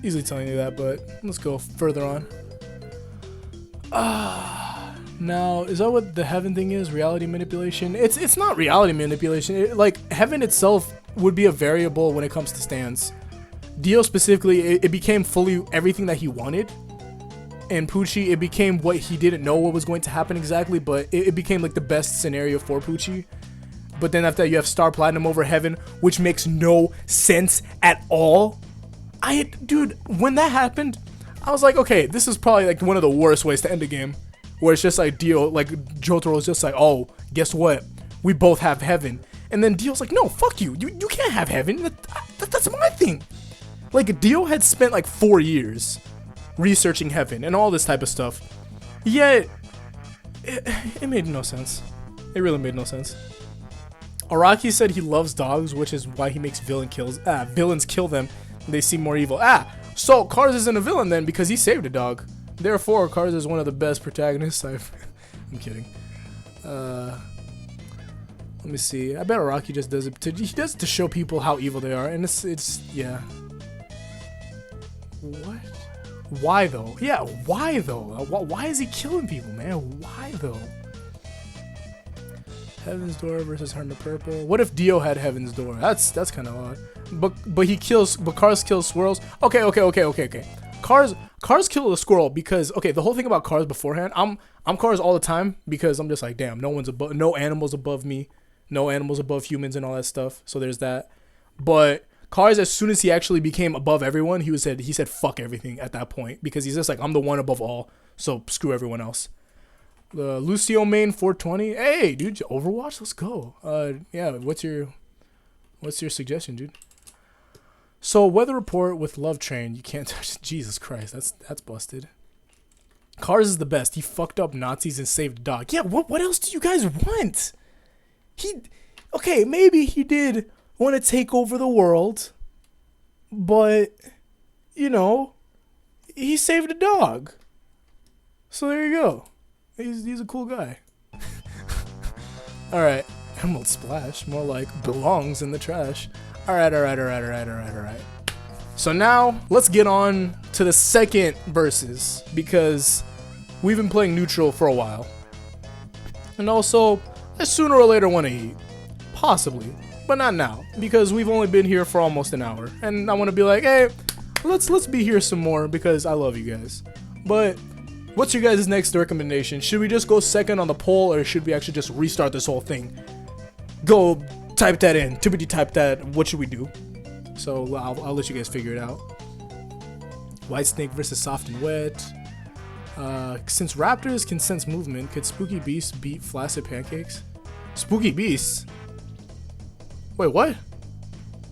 Easily telling you that, but let's go further on. Now, is that what the heaven thing is? Reality manipulation? It's not reality manipulation. Like, heaven itself would be a variable when it comes to stance. Dio specifically, it became fully everything that he wanted. And Pucci, it became what he didn't know what was going to happen exactly, but it became like the best scenario for Pucci. But then after that, you have Star Platinum over Heaven, which makes no sense at all. Dude, when that happened, I was like, okay, this is probably like one of the worst ways to end a game. Where it's just like Dio, like Jotaro's just like, oh, guess what? We both have Heaven. And then Dio's like, no, fuck you. You can't have Heaven. That's my thing. Like, Dio had spent like 4 years researching Heaven and all this type of stuff. Yet, it made no sense. It really made no sense. Araki said he loves dogs, which is why he makes villains kill them. And they seem more evil. So Cars isn't a villain then because he saved a dog. Therefore, Cars is one of the best protagonists I'm kidding. Let me see. I bet Araki just does it. He does it to show people how evil they are, and it's yeah. What? Why though? Yeah, why though? Why is he killing people, man? Why though? Heaven's Door versus Heart of Purple. What if Dio had Heaven's Door? That's kind of odd. But Cars kills squirrels. Okay. Cars kill the squirrel because the whole thing about Cars beforehand, I'm Cars all the time because I'm just like, damn, no animals above me, no animals above humans and all that stuff. So there's that. But Cars, as soon as he actually became above everyone, he said fuck everything at that point because he's just like, I'm the one above all, so screw everyone else. Lucio main 420. Hey, dude, Overwatch, let's go. Yeah, what's your suggestion, dude? So Weather Report with Love Train, you can't touch. Jesus Christ, that's busted. Cars is the best. He fucked up Nazis and saved a dog. Yeah, what else do you guys want? Maybe he did want to take over the world, but you know, he saved a dog. So there you go. He's a cool guy. All right, Emerald Splash, more like belongs in the trash. All right. So now let's get on to the second versus because we've been playing neutral for a while, and also I sooner or later want to eat, possibly, but not now because we've only been here for almost an hour, and I want to be like, hey, let's be here some more because I love you guys. But what's your guys' next recommendation? Should we just go second on the poll, or should we actually just restart this whole thing? Go type that in. Tippity type that. What should we do? So I'll let you guys figure it out. White Snake versus Soft and Wet. Since raptors can sense movement, could Spooky Beasts beat Flaccid Pancakes? Spooky Beasts? Wait, what?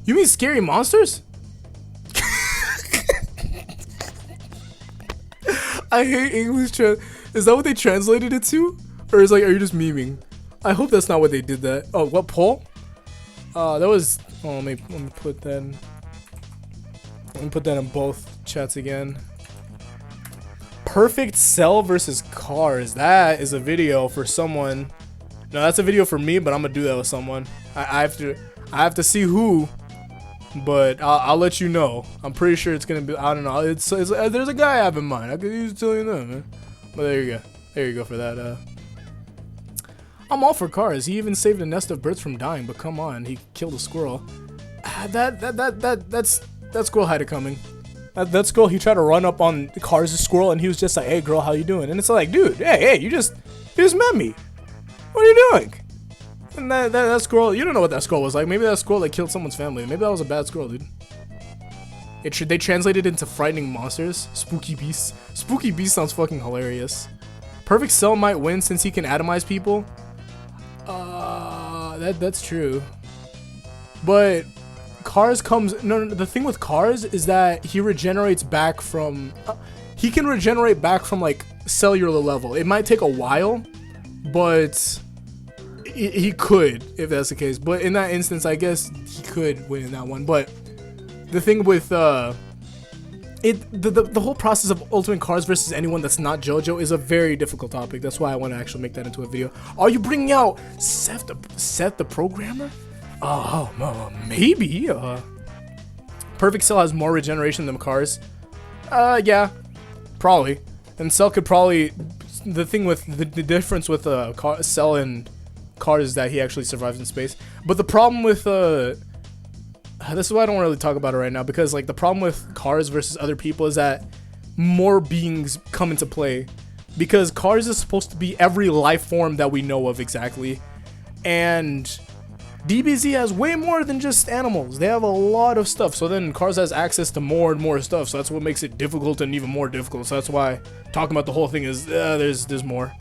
You mean scary monsters? I hate English. Is that what they translated it to? Or are you just memeing? I hope that's not what they did that. Oh, what poll? That was. Oh, let me put that in. Let me put that in both chats again. Perfect Cell versus Cars. That is a video for someone. No, that's a video for me, but I'm gonna do that with someone. I have to see who, but I'll let you know. I'm pretty sure it's gonna be. I don't know. It's there's a guy I have in mind. I could use tell you that, man. But there you go. There you go for that. I'm all for Cars. He even saved a nest of birds from dying. But come on, he killed a squirrel. That squirrel had it coming. That squirrel, he tried to run up on Cars' squirrel, and he was just like, "Hey, girl, how you doing?" And it's like, dude, hey, you just met me. What are you doing? And that squirrel, you don't know what that squirrel was like. Maybe that squirrel like killed someone's family. Maybe that was a bad squirrel, dude. They translated it into frightening monsters. Spooky Beasts. Spooky Beast sounds fucking hilarious. Perfect Cell might win since he can atomize people. That's true. But Cars comes. No, the thing with Cars is that he regenerates back from. He can regenerate back from like cellular level. It might take a while, but he could if that's the case. But in that instance, I guess he could win in that one. But the thing with the whole process of Ultimate Cars versus anyone that's not JoJo is a very difficult topic. That's why I want to actually make that into a video. Are you bringing out Seth the programmer? Oh, maybe. Perfect Cell has more regeneration than Cars. Yeah, probably. And Cell could probably. The thing with the difference with Cell and Cars is that he actually survives in space. But the problem with this is why I don't really talk about it right now, because like the problem with Cars versus other people is that more beings come into play, because Cars is supposed to be every life form that we know of exactly, and DBZ has way more than just animals. They have a lot of stuff. So then Cars has access to more and more stuff. So that's what makes it difficult and even more difficult. So that's why talking about the whole thing is there's more.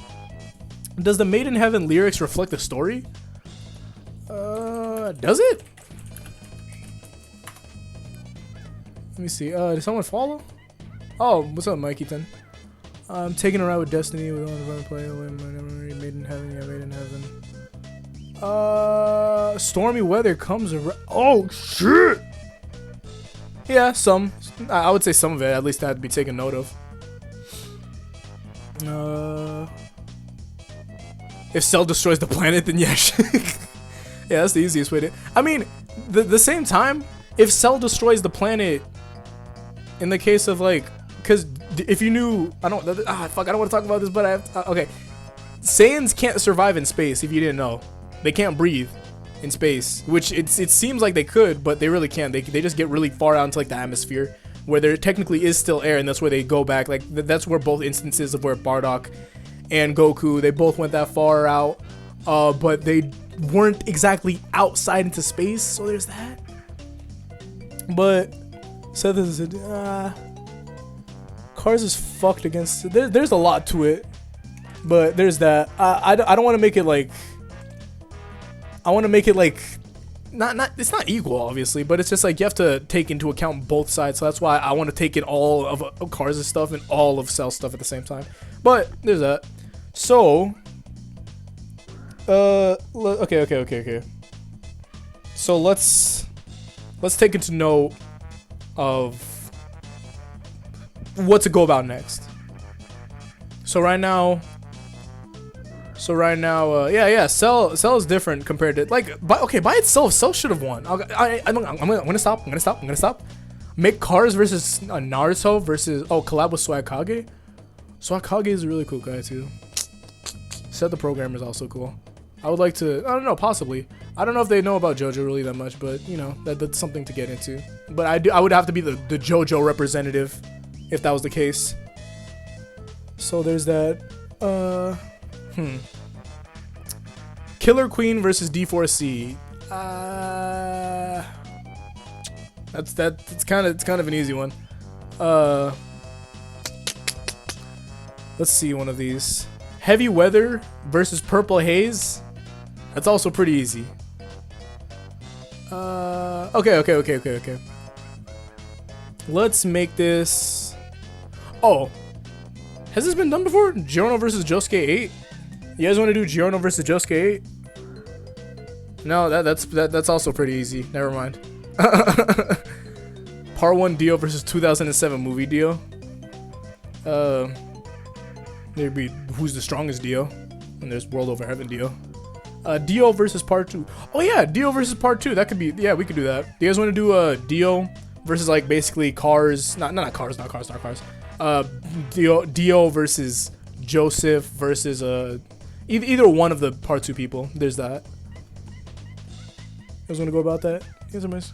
Does the Made in Heaven lyrics reflect the story? Does it? Let me see. Did someone follow? Oh, what's up, Mikey 10? I'm taking a ride with Destiny. We don't want to play. Made in Heaven. Yeah, Made in Heaven. Stormy weather comes around. Oh shit! Yeah, some. I would say some of it. At least that had to be taken note of. If Cell destroys the planet, then yeah. Yeah, that's the easiest way to. I mean, the same time, if Cell destroys the planet, in the case of like, because if you knew, I don't want to talk about this, but I have. Okay, Saiyans can't survive in space. If you didn't know. They can't breathe in space, which it seems like they could, but they really can't. They just get really far out into like the atmosphere, where there technically is still air, and that's where they go back. Like that's where both instances of where Bardock and Goku, they both went that far out, but they weren't exactly outside into space. So there's that. But Seth is Cars is fucked against. There's a lot to it, but there's that. I don't want to make it like. I want to make it like not it's not equal obviously, but it's just like you have to take into account both sides. So that's why I want to take in all of Cars' stuff and all of Cell's stuff at the same time. But there's that. So okay. So let's take into note of what to go about next. So right now, yeah, Cell is different compared to like, by itself, Cell should have won. I'm gonna stop. Make Cars versus Naruto versus collab with Suakage. Suakage is a really cool guy too. Set the programmer is also cool. I would like to. I don't know, possibly. I don't know if they know about JoJo really that much, but you know that's something to get into. But I would have to be the JoJo representative if that was the case. So there's that. Killer Queen versus D4C. It's kind of an easy one. Let's see one of these. Heavy Weather versus Purple Haze. That's also pretty easy. Okay. Let's make this. Oh, has this been done before? Giorno versus Josuke 8. You guys want to do Giorno versus Josuke 8? No, that's also pretty easy. Never mind. Part 1 Dio versus 2007 movie Dio. There'd be who's the strongest Dio, and there's World Over Heaven Dio. Dio versus Part 2. Oh yeah, Dio versus Part 2. That could be. Yeah, we could do that. Do you guys want to do Dio versus like basically Cars? Not Cars. Dio versus Joseph versus either one of the Part 2 people. There's that. You guys want to go about that? Here's a miss.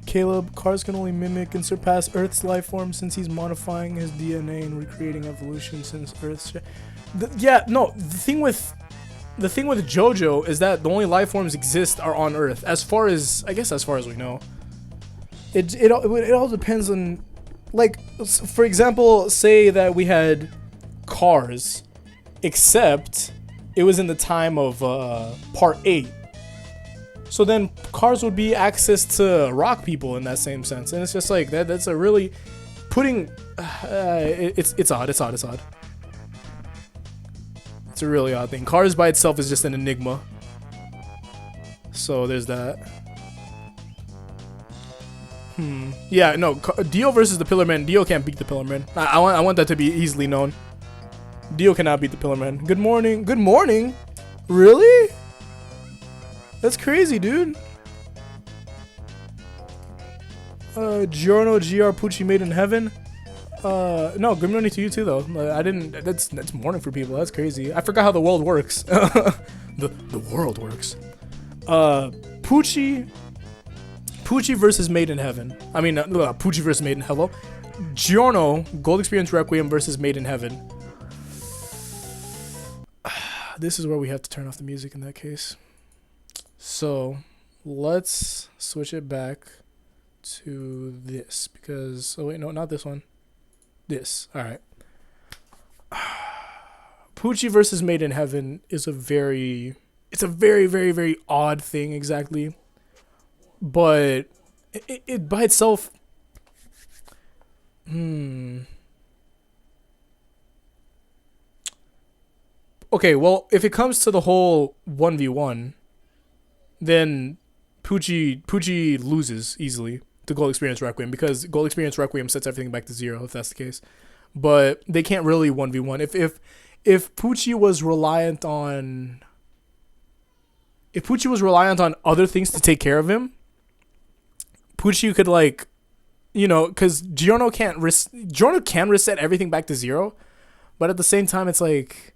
Kaleb, Cars can only mimic and surpass Earth's life form since he's modifying his DNA and recreating evolution since Earth's. The thing with JoJo is that the only life forms exist are on Earth. As far as we know, it all depends on, like, for example, say that we had Cars, except it was in the time of Part 8. So then Cars would be access to rock people in that same sense, and it's just like that's a really putting. It's odd. It's a really odd thing. Cars by itself is just an enigma. So there's that. Yeah, no, Dio versus the Pillar Man. Dio can't beat the Pillar Man. I want that to be easily known. Dio cannot beat the Pillar Man. Good morning. Good morning? Really? That's crazy, dude. Giorno GR Pucci Made in Heaven. No, good morning to you too, though. I didn't. That's morning for people. That's crazy. I forgot how the world works. the world works. Pucci versus Made in Heaven. I mean, Pucci versus Made in Hello. Giorno Gold Experience Requiem versus Made in Heaven. This is where we have to turn off the music in that case. So let's switch it back to this because oh wait, no, not this one. This. All right. Pucci versus Made in Heaven is a very very odd thing exactly. But it by itself Okay, well, if it comes to the whole 1v1, then Pucci loses easily to Gold Experience Requiem because Gold Experience Requiem sets everything back to 0 if that's the case. But they can't really 1v1. If Pucci was reliant on other things to take care of him, Pucci could because Giorno can reset everything back to 0, but at the same time it's like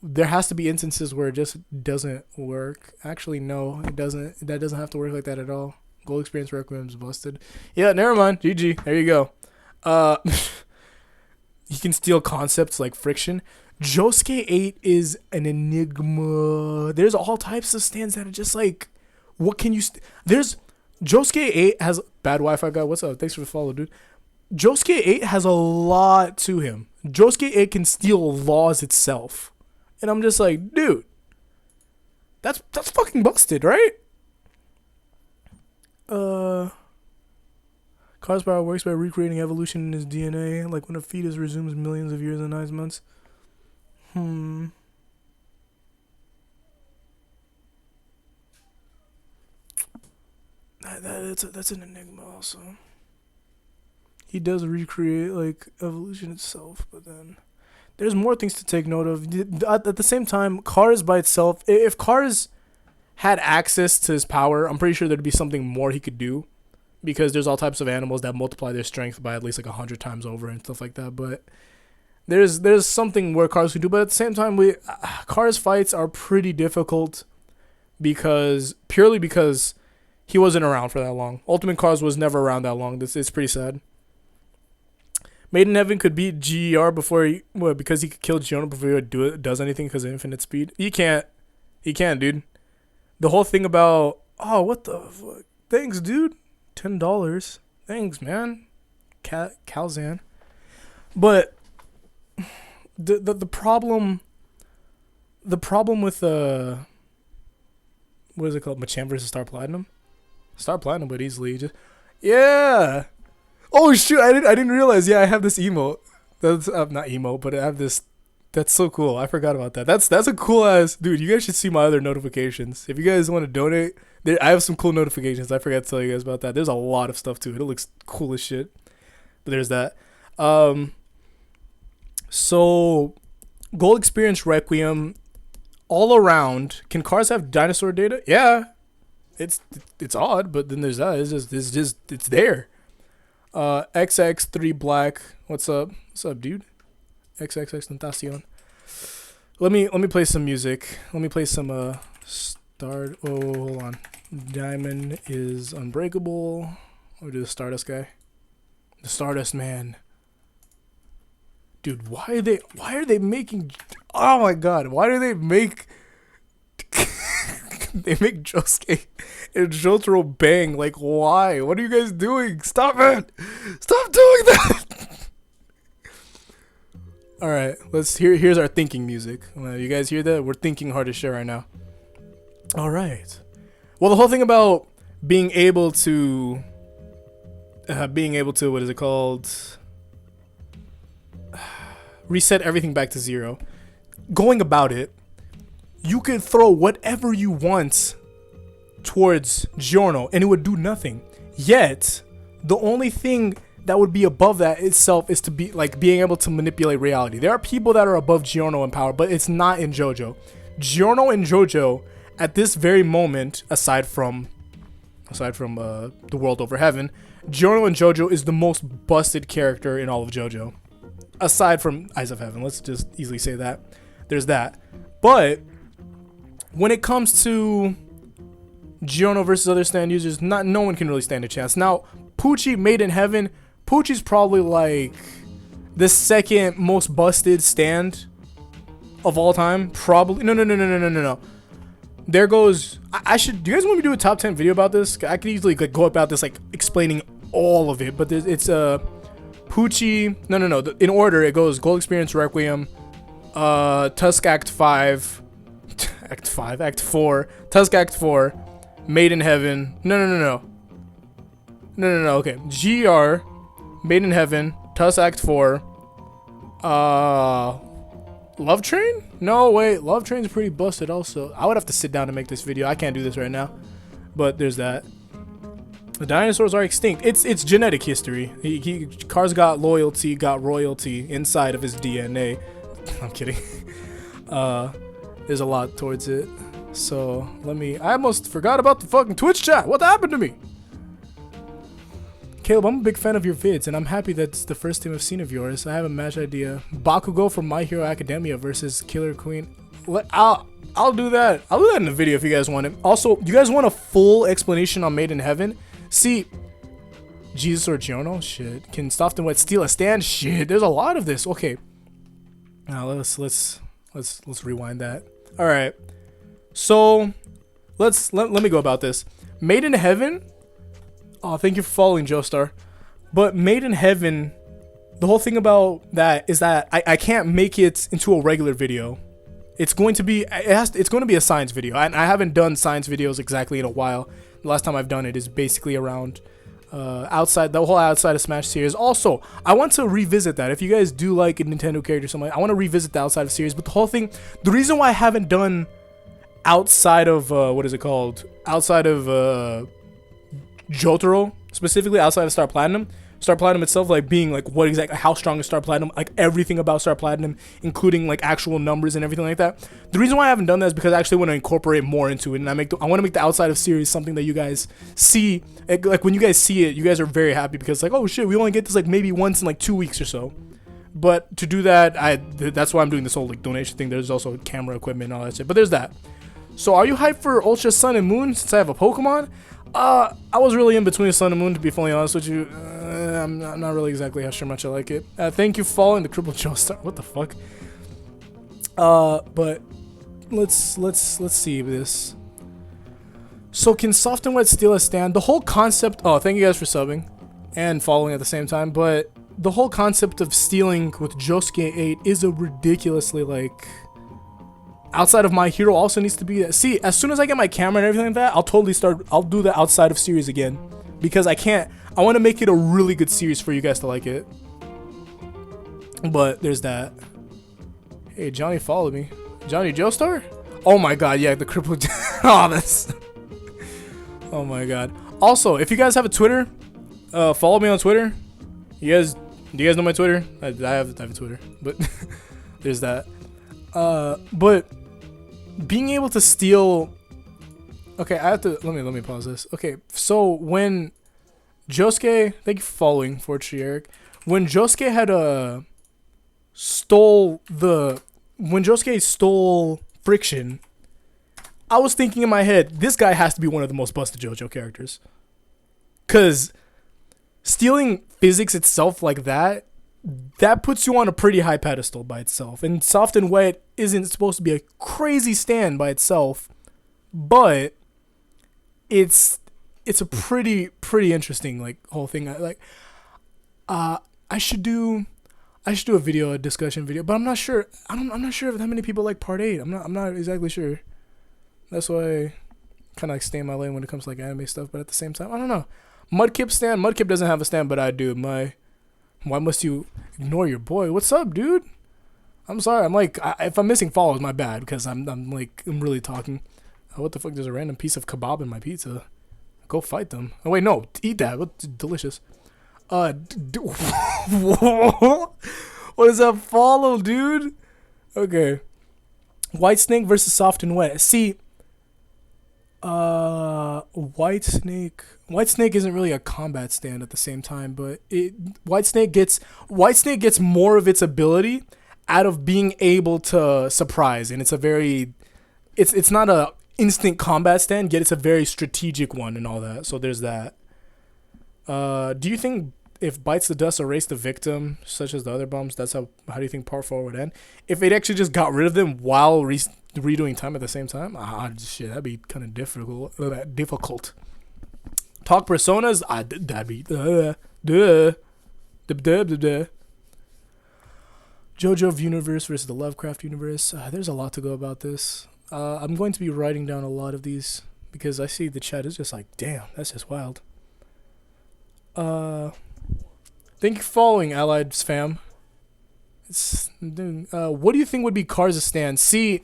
there has to be instances where it just doesn't work. Actually, no, it doesn't. That doesn't have to work like that at all. Gold Experience Requiem's busted. Yeah, never mind. GG. There you go. He can steal concepts like friction. Josuke 8 is an enigma. There's all types of stands that are just like, what can you... There's... Josuke 8 has... Bad Wi-Fi guy, what's up? Thanks for the follow, dude. Josuke 8 has a lot to him. Josuke 8 can steal laws itself. And I'm just like, dude, that's fucking busted, right? Cause power works by recreating evolution in his DNA, like when a fetus resumes millions of years and 9 months. That's an enigma also. He does recreate like evolution itself, but then there's more things to take note of. At the same time, Cars by itself, if Cars had access to his power, I'm pretty sure there'd be something more he could do, because there's all types of animals that multiply their strength by at least like 100 times over and stuff like that. But there's something where Cars could do, but at the same time, Cars fights are pretty difficult purely because he wasn't around for that long. Ultimate Cars was never around that long. It's pretty sad. Made in Heaven could beat GER because he could kill Giorno before he does anything because of infinite speed. He can't, dude. The whole thing about what the fuck? Thanks, dude. $10. Thanks, man. Calzan. But the problem with what is it called? Machamp versus Star Platinum. Star Platinum would easily just yeah. Oh shoot! I didn't realize. Yeah, I have this emote. That's not emote, but I have this. That's so cool. I forgot about that. That's a cool ass dude. You guys should see my other notifications. If you guys want to donate, I have some cool notifications. I forgot to tell you guys about that. There's a lot of stuff to it. It looks cool as shit. But there's that. So Gold Experience Requiem, all around. Can Cars have dinosaur data? Yeah. It's odd, but then there's that. It's there. XX3 Black. What's up? What's up, dude? XXX Tentacion. Let me play some music. Let me play some hold on. Diamond is unbreakable. Or do the Stardust guy. The Stardust man. Dude, why are they making oh my god, why do they make they make Josuke and Jotaro bang? Like, why? What are you guys doing? Stop it! Stop doing that! Alright, here's our thinking music. You guys hear that? We're thinking hard as shit right now. Alright. Well, the whole thing about being able to, what is it called? Reset everything back to 0. Going about it, you could throw whatever you want towards Giorno and it would do nothing. Yet, the only thing that would be above that itself is to be like being able to manipulate reality. There are people that are above Giorno in power, but it's not in JoJo. Giorno and JoJo at this very moment, aside from the world over heaven, Giorno and JoJo is the most busted character in all of JoJo. Aside from Eyes of Heaven, let's just easily say that. There's that. But when it comes to Giorno versus other stand users, no one can really stand a chance. Now, Pucci, Made in Heaven, Pucci's probably like the second most busted stand of all time. Probably. No. There goes. I should. Do you guys want me to do a top 10 video about this? I could easily like go about this like explaining all of it, but it's Pucci. No. In order, it goes Gold Experience, Requiem, Tusk Act 5, Act 4, Tusk Act 4, Made in Heaven. No. Okay, GR, Made in Heaven, Tusk Act 4, Love Train? No, wait, Love Train's pretty busted also. I would have to sit down to make this video. I can't do this right now. But there's that. The dinosaurs are extinct. It's genetic history. Cars got loyalty, got royalty inside of his DNA. I'm kidding. There's a lot towards it. So, I almost forgot about the fucking Twitch chat. What happened to me? Kaleb, I'm a big fan of your vids, and I'm happy that's the first time I've seen of yours. I have a match idea. Bakugo from My Hero Academia versus Killer Queen. I'll do that. I'll do that in the video if you guys want it. Also, you guys want a full explanation on Made in Heaven? See, Jesus or Giorno? Shit. Can Soft and Wet steal a stand? Shit. There's a lot of this. Okay. Now let's rewind that. All right. So let me go about this. Made in Heaven. Oh, thank you for following, Joestar. But Made in Heaven, the whole thing about that is that I can't make it into a regular video. It's going to be a science video, and I haven't done science videos exactly in a while. The last time I've done it is basically around outside of Smash series. Also, I want to revisit that. If you guys do like a Nintendo character or something, I want to revisit the outside of series. But the whole thing, the reason why I haven't done outside of outside of Jotaro, specifically outside of Star Platinum itself, like being like what exactly, how strong is Star Platinum, like everything about Star Platinum, including like actual numbers and everything like that. The reason why I haven't done that is because I actually want to incorporate more into it, and I want to make the outside of series something that you guys see. Like when you guys see it, you guys are very happy because like, oh shit, we only get this like maybe once in like 2 weeks or so. But to do that, that's why I'm doing this whole like donation thing. There's also camera equipment and all that shit. But there's that. So are you hyped for Ultra Sun and Moon since I have a Pokemon? I was really in between Sun and Moon, to be fully honest with you. I'm not really exactly how sure much I like it. Thank you for following the Crippled Joestar. What the fuck? But let's see this. So can Soft and Wet steal a stand? The whole concept. Oh, thank you guys for subbing and following at the same time. But the whole concept of stealing with Josuke 8 is a ridiculously like. Outside of My Hero also needs to be that. See, as soon as I get my camera and everything like that, I'll do the outside of series again. Because I want to make it a really good series for you guys to like it. But there's that. Hey, Johnny followed me. Johnny Joestar? Oh my god, yeah, the crippled. Oh, that's. Oh my god. Also, if you guys have a Twitter, follow me on Twitter. Do you guys know my Twitter? I have a Twitter, but there's that. But being able to steal. Okay, I have to let me pause this. Okay, so when Josuke, thank you for following, Fortune Eric. When Josuke stole Friction, I was thinking in my head, this guy has to be one of the most busted JoJo characters. Cause stealing physics itself like that puts you on a pretty high pedestal by itself. And Soft and Wet isn't supposed to be a crazy stand by itself, but it's a pretty interesting like whole thing. I should do a video, a discussion video, but I'm not sure. I'm not sure if that many people like Part 8. I'm not exactly sure. That's why I kind of like stay in my lane when it comes to like anime stuff. But at the same time, I don't know. Mudkip stand. Mudkip doesn't have a stand, but I do. Why must you ignore your boy? What's up, dude? I'm sorry. I'm like, if I'm missing follows, my bad, because I'm really talking. What the fuck? There's a random piece of kebab in my pizza. Go fight them. Oh wait, no, eat that. It's delicious. What does that follow, dude? Okay. White Snake versus Soft and Wet. See, White Snake isn't really a combat stand at the same time, but White Snake gets more of its ability out of being able to surprise, and it's not a instant combat stand, yet it's a very strategic one and all that. So there's that. Do you think if Bites the Dust erased the victim, such as the other bombs, how do you think part 4 would end? If it actually just got rid of them while redoing time at the same time? Shit, that'd be kind of difficult. Talk personas? That'd be JoJo universe versus the Lovecraft universe. There's a lot to go about this. I'm going to be writing down a lot of these because I see the chat is just like, damn, that's just wild. Thank you for following, Allied fam. What do you think would be Cars' stand? See,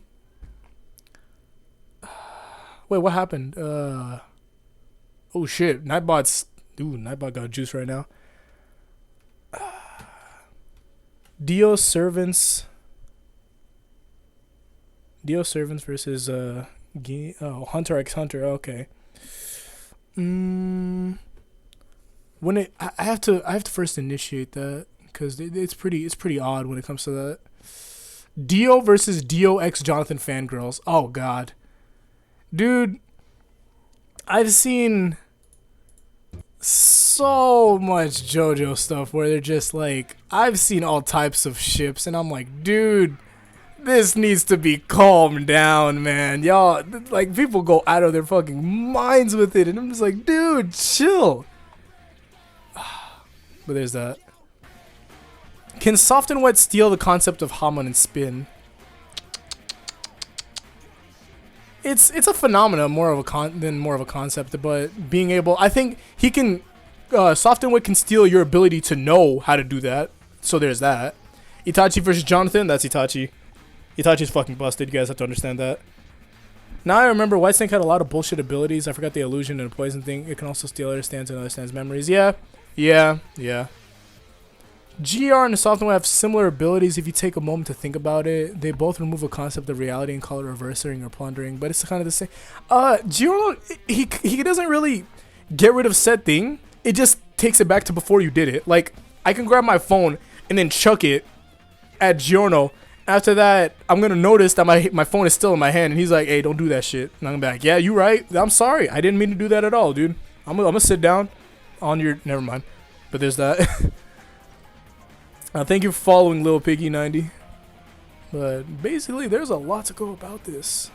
wait, what happened? Oh shit, Nightbot got juice right now. Dio Servants versus Hunter x Hunter. Okay. I have to first initiate that because it's pretty odd when it comes to that. Dio versus Dio x Jonathan fangirls. Oh god, dude, I've seen so much JoJo stuff where they're just like, I've seen all types of ships, and I'm like, dude, this needs to be calmed down, man. Y'all, like, people go out of their fucking minds with it, and I'm just like, dude, chill. But there's that. Can Soft and Wet steal the concept of Hamon and Spin? It's a phenomenon more of a concept, but being able, I think he can. Soft and Wet can steal your ability to know how to do that. So there's that. Itachi versus Jonathan. That's Itachi. Itachi's fucking busted. You guys have to understand that. Now I remember White Snake had a lot of bullshit abilities. I forgot the illusion and the poison thing. It can also steal other stands and other stands' memories. Yeah. GR and Soft and Wet have similar abilities if you take a moment to think about it. They both remove a concept of reality and call it reversing or plundering, but it's kind of the same. Giorno, he doesn't really get rid of said thing. It just takes it back to before you did it. Like, I can grab my phone and then chuck it at Giorno. After that, I'm going to notice that my phone is still in my hand, and he's like, hey, don't do that shit. And I'm going to be like, yeah, you right. I'm sorry. I didn't mean to do that at all, dude. I'm going to sit down on your... Never mind. But there's that. Thank you for following Lil Piggy 90. But basically, there's a lot to go about this.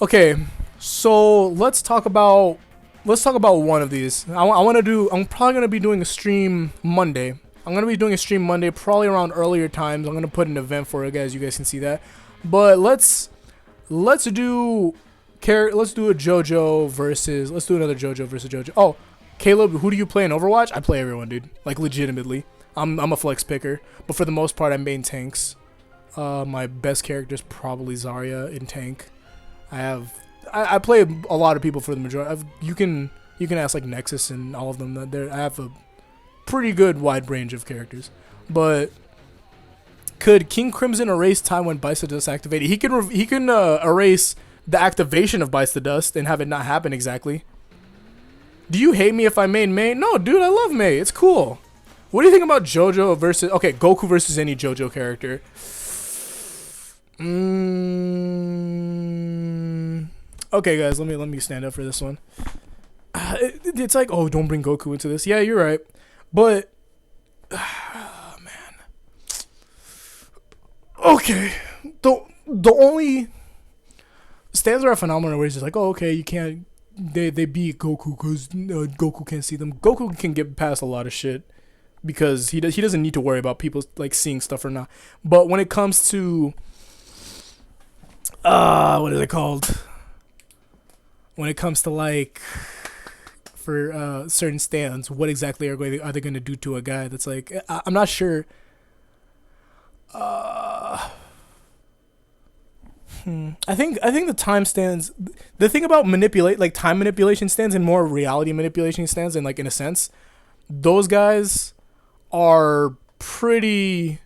Okay, so let's talk about one of these. I'm probably gonna be doing a stream Monday. Probably around earlier times. I'm gonna put an event for it, guys. You guys can see that. But let's do a JoJo versus. Let's do another JoJo versus JoJo. Oh. Kaleb, who do you play in Overwatch? I play everyone, dude. Like, legitimately. I'm a flex picker. But for the most part, I main tanks. My best character is probably Zarya in tank. I play a lot of people for the majority. You can ask, like, Nexus and all of them. I have a pretty good wide range of characters. But could King Crimson erase time when Bites the Dust activated? He can erase the activation of Bites the Dust and have it not happen exactly. Do you hate me if I main May? No, dude, I love May. It's cool. What do you think about JoJo versus... Okay, Goku versus any JoJo character. Okay, guys, let me stand up for this one. It's like, oh, don't bring Goku into this. Yeah, you're right. But... man. Okay. The only... Stands are a phenomenon where it's just like, oh, okay, you can't... They beat Goku because Goku can't see them. Goku can get past a lot of shit because he doesn't need to worry about people like seeing stuff or not. But when it comes to what is it called? When it comes to like for certain stands, what exactly are they going to do to a guy that's like I'm not sure. I think the time stands. The thing about time manipulation stands and more reality manipulation stands, and like in a sense, those guys are pretty.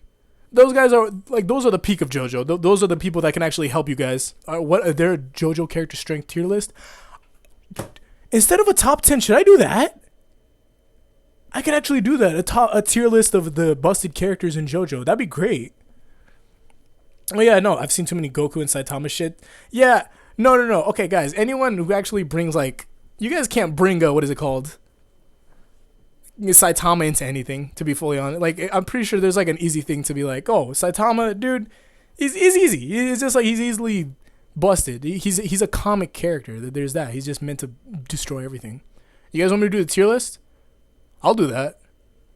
Those guys are like those are the peak of JoJo. Those are the people that can actually help you guys. What are their JoJo character strength tier list? Instead of a top 10, should I do that? I can actually do that. A tier list of the busted characters in JoJo. That'd be great. Oh yeah, no, I've seen too many Goku and Saitama shit. Yeah, no. Okay, guys, anyone who actually brings like, you guys can't bring what is it called? Saitama into anything, to be fully honest. Like, I'm pretty sure there's like an easy thing to be like, oh, Saitama, dude, he's easy. It's just like he's easily busted. He's a comic character. There's that. He's just meant to destroy everything. You guys want me to do the tier list? I'll do that.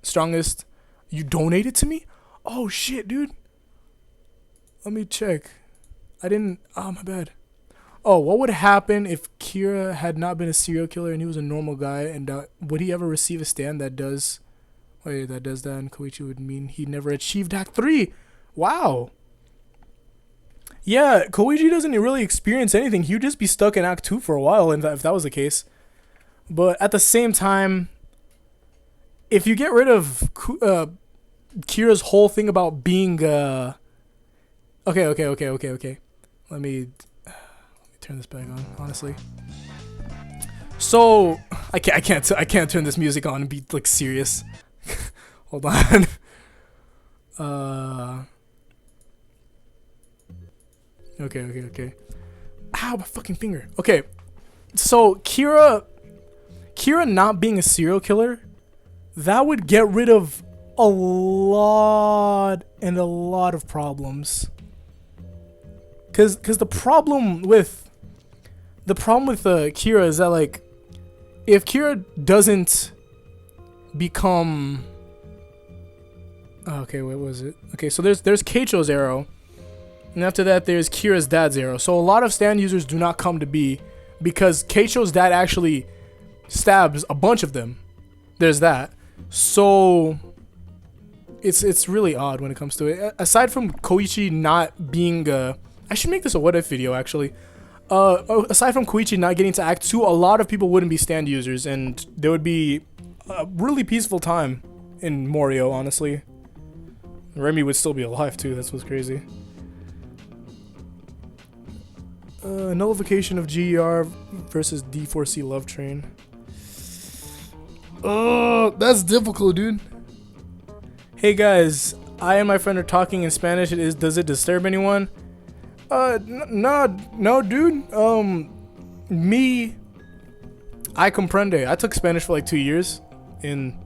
Strongest. You donate it to me? Oh shit, dude. Let me check. I didn't. Oh, my bad. Oh, what would happen if Kira had not been a serial killer and he was a normal guy? And would he ever receive a stand that does? Wait, that does that? And Koichi would mean he never achieved Act 3. Wow. Yeah, Koichi doesn't really experience anything. He would just be stuck in Act 2 for a while, and if that was the case. But at the same time, if you get rid of Kira's whole thing about being Okay. Let me turn this back on, honestly. So I can't turn this music on and be like serious. Hold on. Okay. Ow, my fucking finger. Okay. So Kira not being a serial killer, that would get rid of a lot of problems. Cause the problem with Kira is that, like, if Kira doesn't become, okay, what was it? Okay, so there's Keicho's arrow, and after that there's Kira's dad's arrow. So a lot of stand users do not come to be because Keicho's dad actually stabs a bunch of them. There's that. So it's really odd when it comes to it. Aside from Koichi not being I should make this a what if video, actually. Aside from Koichi not getting to Act 2, a lot of people wouldn't be stand users, and there would be a really peaceful time in Morio, honestly. Remy would still be alive, too. That's what's crazy. Nullification of GER versus D4C Love Train. Oh, that's difficult, dude. Hey, guys. I and my friend are talking in Spanish. Does it disturb anyone? No, dude. I comprende. I took Spanish for like 2 years in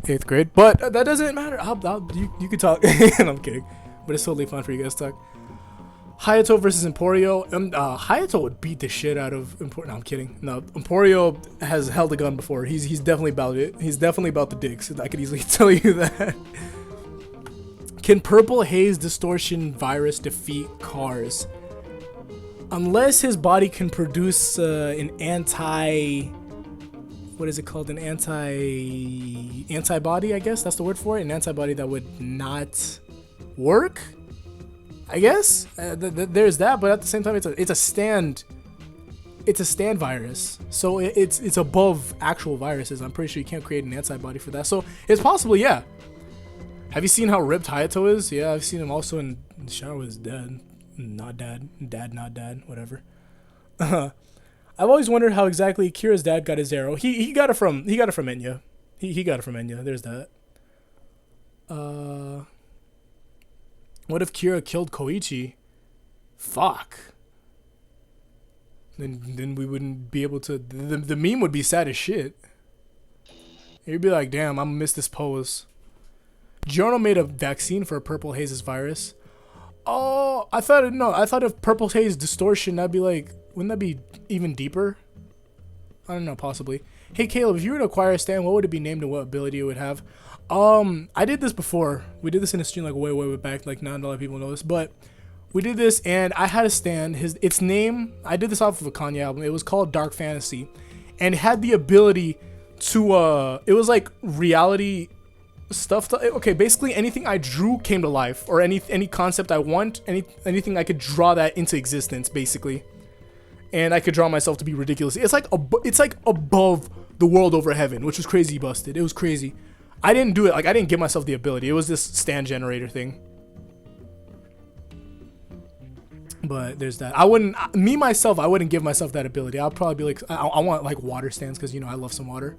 8th grade, but that doesn't matter. You can talk. I'm kidding, but it's totally fun for you guys to talk. Hayato versus Emporio. Hayato would beat the shit out of Emporio. No, I'm kidding. No, Emporio has held a gun before. He's definitely about it. He's definitely about the dicks. I could easily tell you that. Can Purple Haze Distortion Virus defeat Cars? Unless his body can produce an what is it called? An antibody, I guess that's the word for it. An antibody that would not work, I guess. There's that, but at the same time, it's a stand virus, so it's above actual viruses. I'm pretty sure you can't create an antibody for that, so it's possible, yeah. Have you seen how ripped Hayato is? Yeah, I've seen him also in the shower with his dad. Not dad, whatever. I've always wondered how exactly Kira's dad got his arrow. He got it from Enya. He got it from Enya. There's that. What if Kira killed Koichi? Fuck. Then we wouldn't be able to. The meme would be sad as shit. You'd be like, damn, I'm gonna miss this pose. Giorno made a vaccine for Purple Haze's virus. Oh, I thought if Purple Haze Distortion, that'd be like, wouldn't that be even deeper? I don't know, possibly. Hey Caleb, if you were to acquire a stand, what would it be named and what ability it would have? I did this before. We did this in a stream like way back, like not a lot of people know this, but we did this and I had a stand. Its name, I did this off of a Kanye album. It was called Dark Fantasy, and it had the ability to it was like reality stuff. Okay, basically anything I drew came to life, or any concept I want, anything I could draw that into existence, basically. And I could draw myself to be ridiculous. It's like above the world over heaven, which was crazy busted. It was crazy. I didn't do it. Like, I didn't give myself the ability. It was this stand generator thing. But there's that. I wouldn't give myself that ability. I'll probably be like, I want like water stands, because, you know, I love some water.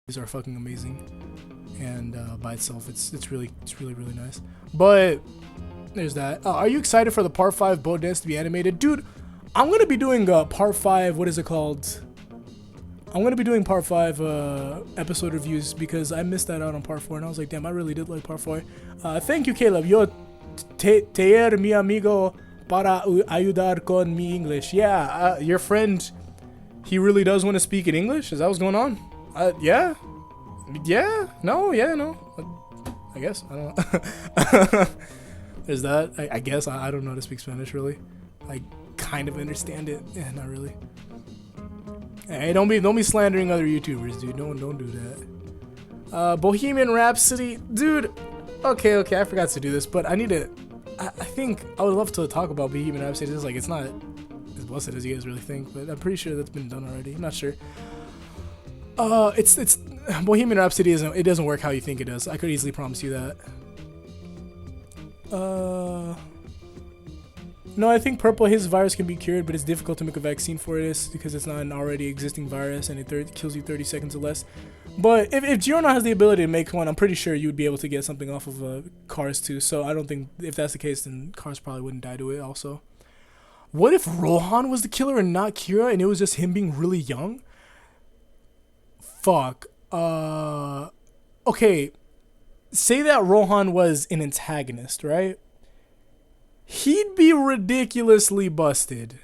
These are fucking amazing, and by itself, it's really nice. But there's that. Are you excited for the part 5 boat dance to be animated, dude? I'm gonna be doing part 5. What is it called? I'm gonna be doing part 5 episode reviews, because I missed that out on part 4, and I was like, damn, I really did like part 4. Thank you, Kaleb. Yo teer mi amigo para ayudar con mi English. Yeah, your friend, he really does want to speak in English. Is that what's going on? Yeah. No. I guess I don't know. There's that. I guess I don't know how to speak Spanish really. I kind of understand it. Yeah, not really. Hey, don't be slandering other YouTubers, dude. Don't do that. Bohemian Rhapsody, dude. Okay, I forgot to do this, but I think I would love to talk about Bohemian Rhapsody. It's like, it's not as busted as you guys really think, but I'm pretty sure that's been done already. I'm not sure. It's Bohemian Rhapsody it doesn't work how you think it does. I could easily promise you that. No, I think purple haze virus can be cured, but it's difficult to make a vaccine for this because it's not an already existing virus, and it kills you 30 seconds or less. But if Giorno has the ability to make one, I'm pretty sure you would be able to get something off of Cars too. So I don't think, if that's the case, then Cars probably wouldn't die to it also. What if Rohan was the killer and not Kira, and it was just him being really young? Fuck. Okay. Say that Rohan was an antagonist, right? He'd be ridiculously busted.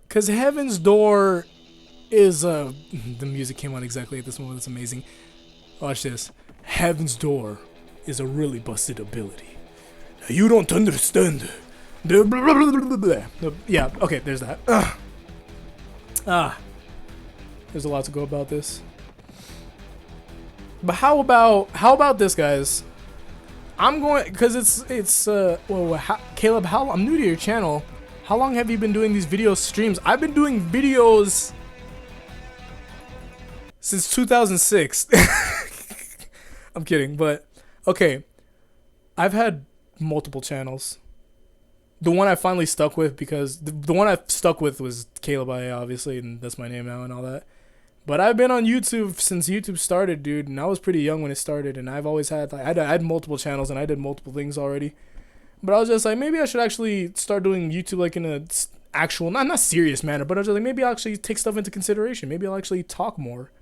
Because Heaven's Door is, the music came on exactly at this moment. It's amazing. Watch this. Heaven's Door is a really busted ability. You don't understand. Yeah, okay, there's that. There's a lot to go about this. But how about this, guys? I'm going, because Kaleb, I'm new to your channel. How long have you been doing these video streams? I've been doing videos since 2006. I'm kidding, but okay. I've had multiple channels. The one I finally stuck with, because the one I stuck with was Kaleb IA, obviously, and that's my name now and all that. But I've been on YouTube since YouTube started, dude, and I was pretty young when it started, and I've always had, like, I had multiple channels, and I did multiple things already. But I was just like, maybe I should actually start doing YouTube, like, in a actual, not serious manner, but I was just like, maybe I'll actually take stuff into consideration. Maybe I'll actually talk more.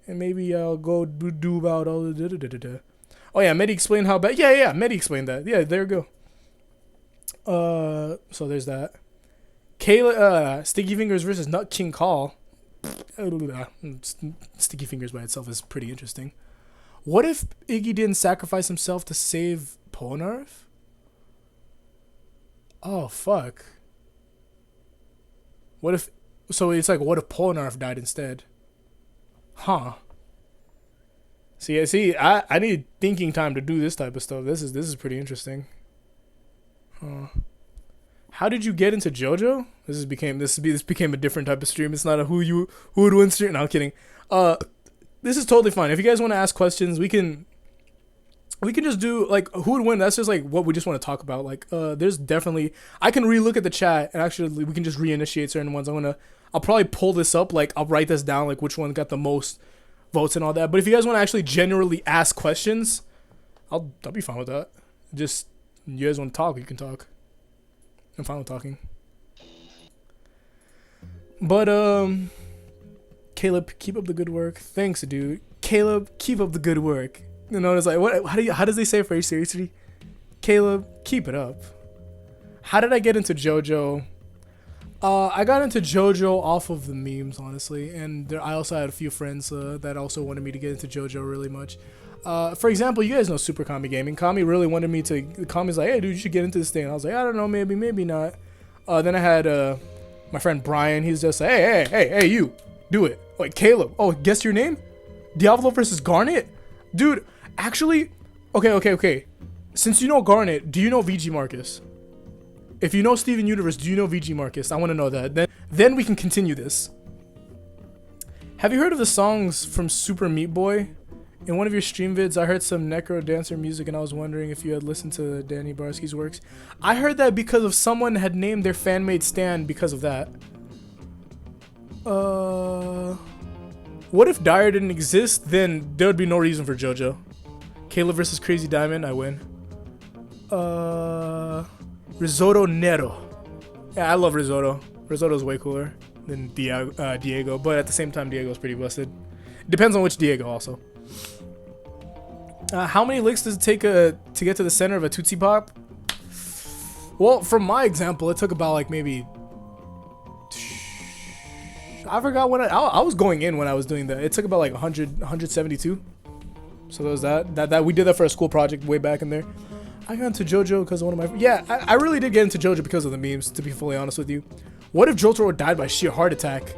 And maybe I'll go do about all the da-da-da-da-da. Oh, yeah, Medi explained how bad, yeah, Medi explained that. Yeah, there we go. So there's that. Kayla, Sticky Fingers versus Nut King Call. Sticky Fingers by itself is pretty interesting. What if Iggy didn't sacrifice himself to save Polnareff? Oh, fuck. What if... So it's like, what if Polnareff died instead? Huh. See, I need thinking time to do this type of stuff. This is pretty interesting. Huh. How did you get into JoJo? This became a different type of stream. It's not a who would win stream. No, I'm kidding. This is totally fine. If you guys want to ask questions, we can just do, like, who would win. That's just like what we just want to talk about. Like, there's definitely, I can relook at the chat, and actually we can just reinitiate certain ones. I'll probably pull this up. Like, I'll write this down, like which one got the most votes and all that. But if you guys want to actually generally ask questions, I'll be fine with that. Just, you guys want to talk, you can talk. I'm fine with talking. But Kaleb, keep up the good work. Thanks, dude. Kaleb, keep up the good work. You know, it's like, what? How does they say it very seriously? Kaleb, keep it up. How did I get into JoJo? I got into JoJo off of the memes, honestly, and I also had a few friends that also wanted me to get into JoJo really much. For example, you guys know Super Kami Gaming. Kami really wanted me to. Kami's like, hey, dude, you should get into this thing. And I was like, I don't know, maybe not. Then I had my friend Brian. He's just like, hey, you, do it. Like, Kaleb. Oh, guess your name? Diablo versus Garnet? Dude, actually, okay. Since you know Garnet, do you know VG Marcus? If you know Steven Universe, do you know VG Marcus? I want to know that. Then we can continue this. Have you heard of the songs from Super Meat Boy? In one of your stream vids, I heard some Necro Dancer music, and I was wondering if you had listened to Danny Barsky's works. I heard that because of someone had named their fan-made stand because of that. What if Dyer didn't exist? Then there would be no reason for JoJo. Kaleb versus Crazy Diamond, I win. Risotto Nero. Yeah, I love Risotto. Risotto's way cooler than Diego, but at the same time, Diego's pretty busted. Depends on which Diego also. How many licks does it take to get to the center of a Tootsie Pop? Well, from my example, it took about like maybe... I forgot when I was going in when I was doing that. It took about like 172. So there was that we did that for a school project way back in there. I got into JoJo because of one of my... Yeah, I really did get into JoJo because of the memes, to be fully honest with you. What if Jotaro died by sheer heart attack?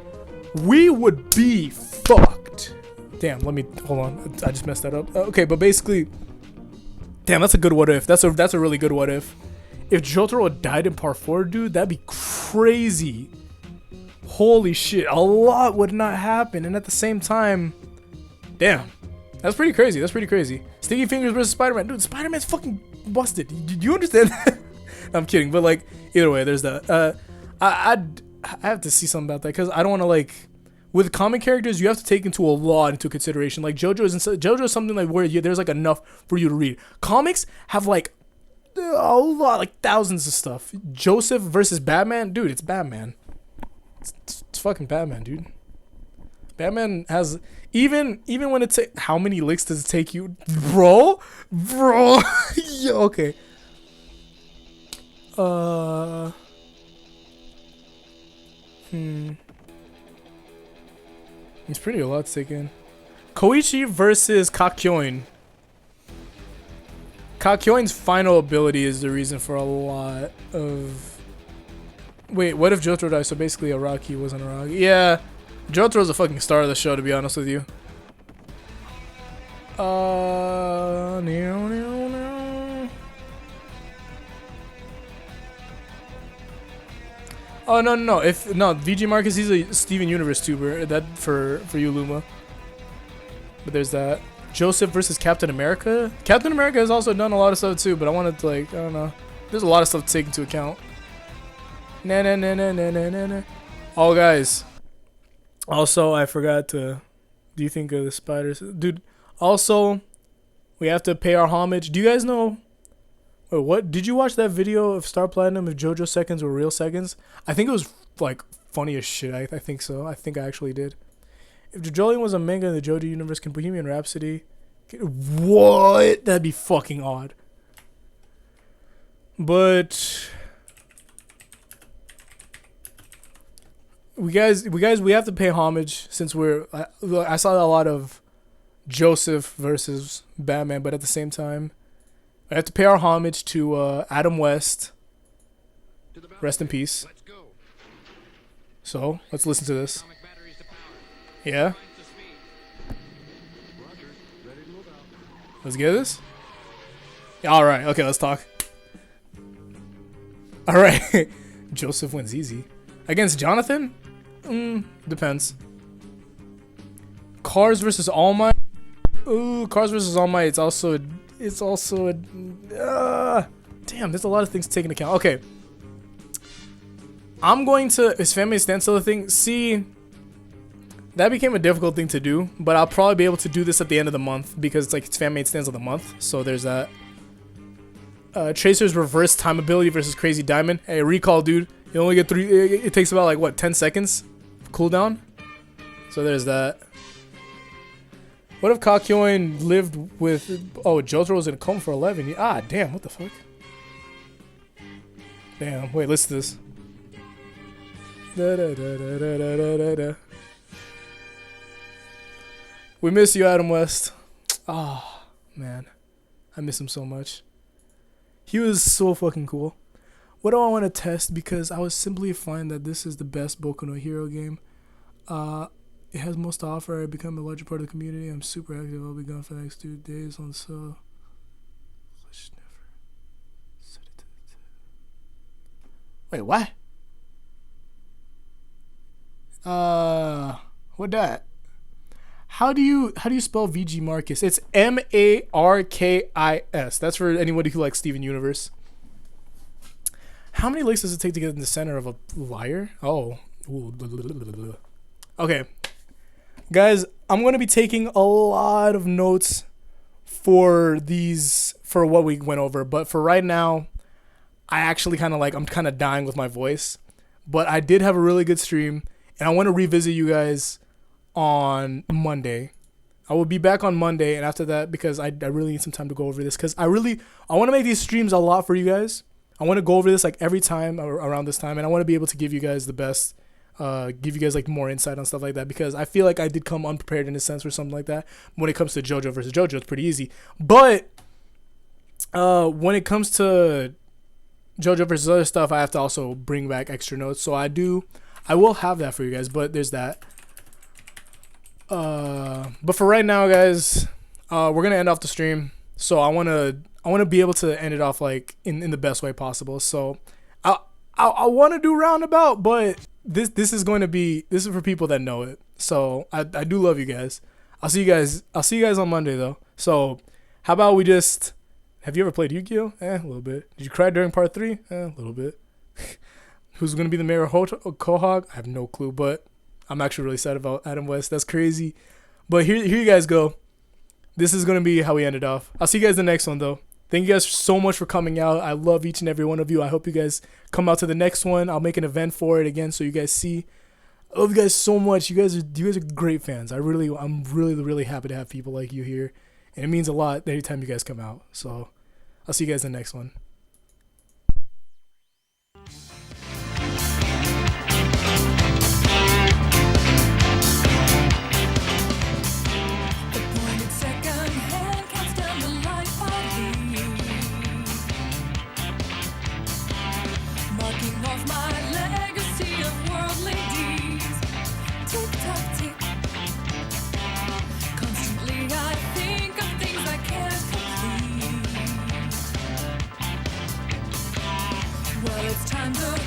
We would be fucked. Damn, let me... Hold on. I just messed that up. Okay, but basically... Damn, that's a good what if. That's a really good what if. If Jotaro died in part 4, dude, that'd be crazy. Holy shit. A lot would not happen. And at the same time... Damn. That's pretty crazy. That's pretty crazy. Sticky Fingers versus Spider-Man. Dude, Spider-Man's fucking busted. Do you understand that? I'm kidding. But, like, either way, there's that. I have to see something about that. Because I don't want to, like... With comic characters, you have to take into a lot into consideration. Like, JoJo is something like where there's, like, enough for you to read. Comics have, like, a lot, like, thousands of stuff. Joseph versus Batman? Dude, it's Batman. It's fucking Batman, dude. Batman has... Even when it's... How many licks does it take you? Bro? Yeah, okay. It's pretty a lot to take in. Koichi versus Kakyoin. Kakyoin's final ability is the reason for a lot of... Wait, what if Jotaro died? So basically Araki wasn't Araki. Yeah. Jotaro's a fucking star of the show, to be honest with you. Oh, no. VG Marcus, he's a Steven Universe tuber. That for you, Luma. But there's that. Joseph versus Captain America. Captain America has also done a lot of stuff too, but I wanted to, like, I don't know. There's a lot of stuff to take into account. Nah. Oh, guys. Also, I forgot to... Do you think of the spiders? Dude, also, we have to pay our homage. Do you guys know... Wait, what? Did you watch that video of Star Platinum if JoJo seconds were real seconds? I think it was, like, funny as shit. I think so. I think I actually did. If JoJolion was a manga in the JoJo universe, can Bohemian Rhapsody... What? That'd be fucking odd. But... We have to pay homage since I saw a lot of Joseph versus Batman, but at the same time, I have to pay our homage to Adam West. Rest in peace. So let's listen to this. Yeah. Let's get this. All right. Okay. Let's talk. All right. Joseph wins easy against Jonathan. Depends. Cars versus All Might. Ooh, Cars versus All Might. It's also a damn, there's a lot of things to take into account. Okay. I'm going to... Is Family Standstill a thing? See, that became a difficult thing to do, but I'll probably be able to do this at the end of the month because it's like it's Fan Made Stands of the month. So there's that. Tracer's reverse time ability versus Crazy Diamond. Hey, recall, dude. You only get 3. It takes about like what, 10 seconds cooldown. So there's that. What if Kakyoin lived with... Oh, Jotaro was in a coma for 11 years. Ah, damn, what the fuck? Damn, wait, listen to this. Da-da-da-da-da-da-da-da. We miss you, Adam West. Ah, man. I miss him so much. He was so fucking cool. What do I want to test? Because I was simply find that this is the best Boku no Hero game. it has most to offer. I become a larger part of the community. I'm super active. I'll be gone for the next 2 days on so. Wait, what? What that? How do you spell VG Marcus? It's Markis. That's for anybody who likes Steven Universe. How many licks does it take to get in the center of a lyre? Oh. Okay. Guys, I'm going to be taking a lot of notes for what we went over. But for right now, I actually I'm kind of dying with my voice. But I did have a really good stream. And I want to revisit you guys on Monday. I will be back on Monday. And after that, because I really need some time to go over this. Because I want to make these streams a lot for you guys. I want to go over this like every time around this time, and I want to be able to give you guys the best, give you guys like more insight on stuff like that, because I feel like I did come unprepared in a sense for something like that. When it comes to JoJo versus JoJo, it's pretty easy, but when it comes to JoJo versus other stuff, I have to also bring back extra notes. So I will have that for you guys, but there's that. But for right now, guys, we're gonna end off the stream. So I want to be able to end it off like in the best way possible. So I want to do roundabout, but this is for people that know it. So I do love you guys. I'll see you guys on Monday though. So how about we just, have you ever played Yu-Gi-Oh? A little bit. Did you cry during part 3? A little bit. Who's going to be the mayor of Quahog? I have no clue, but I'm actually really sad about Adam West. That's crazy. But here you guys go. This is going to be how we ended off. I'll see you guys in the next one, though. Thank you guys so much for coming out. I love each and every one of you. I hope you guys come out to the next one. I'll make an event for it again so you guys see. I love you guys so much. You guys are great fans. I'm really happy to have people like you here. And it means a lot every time you guys come out. So I'll see you guys in the next one. It's time to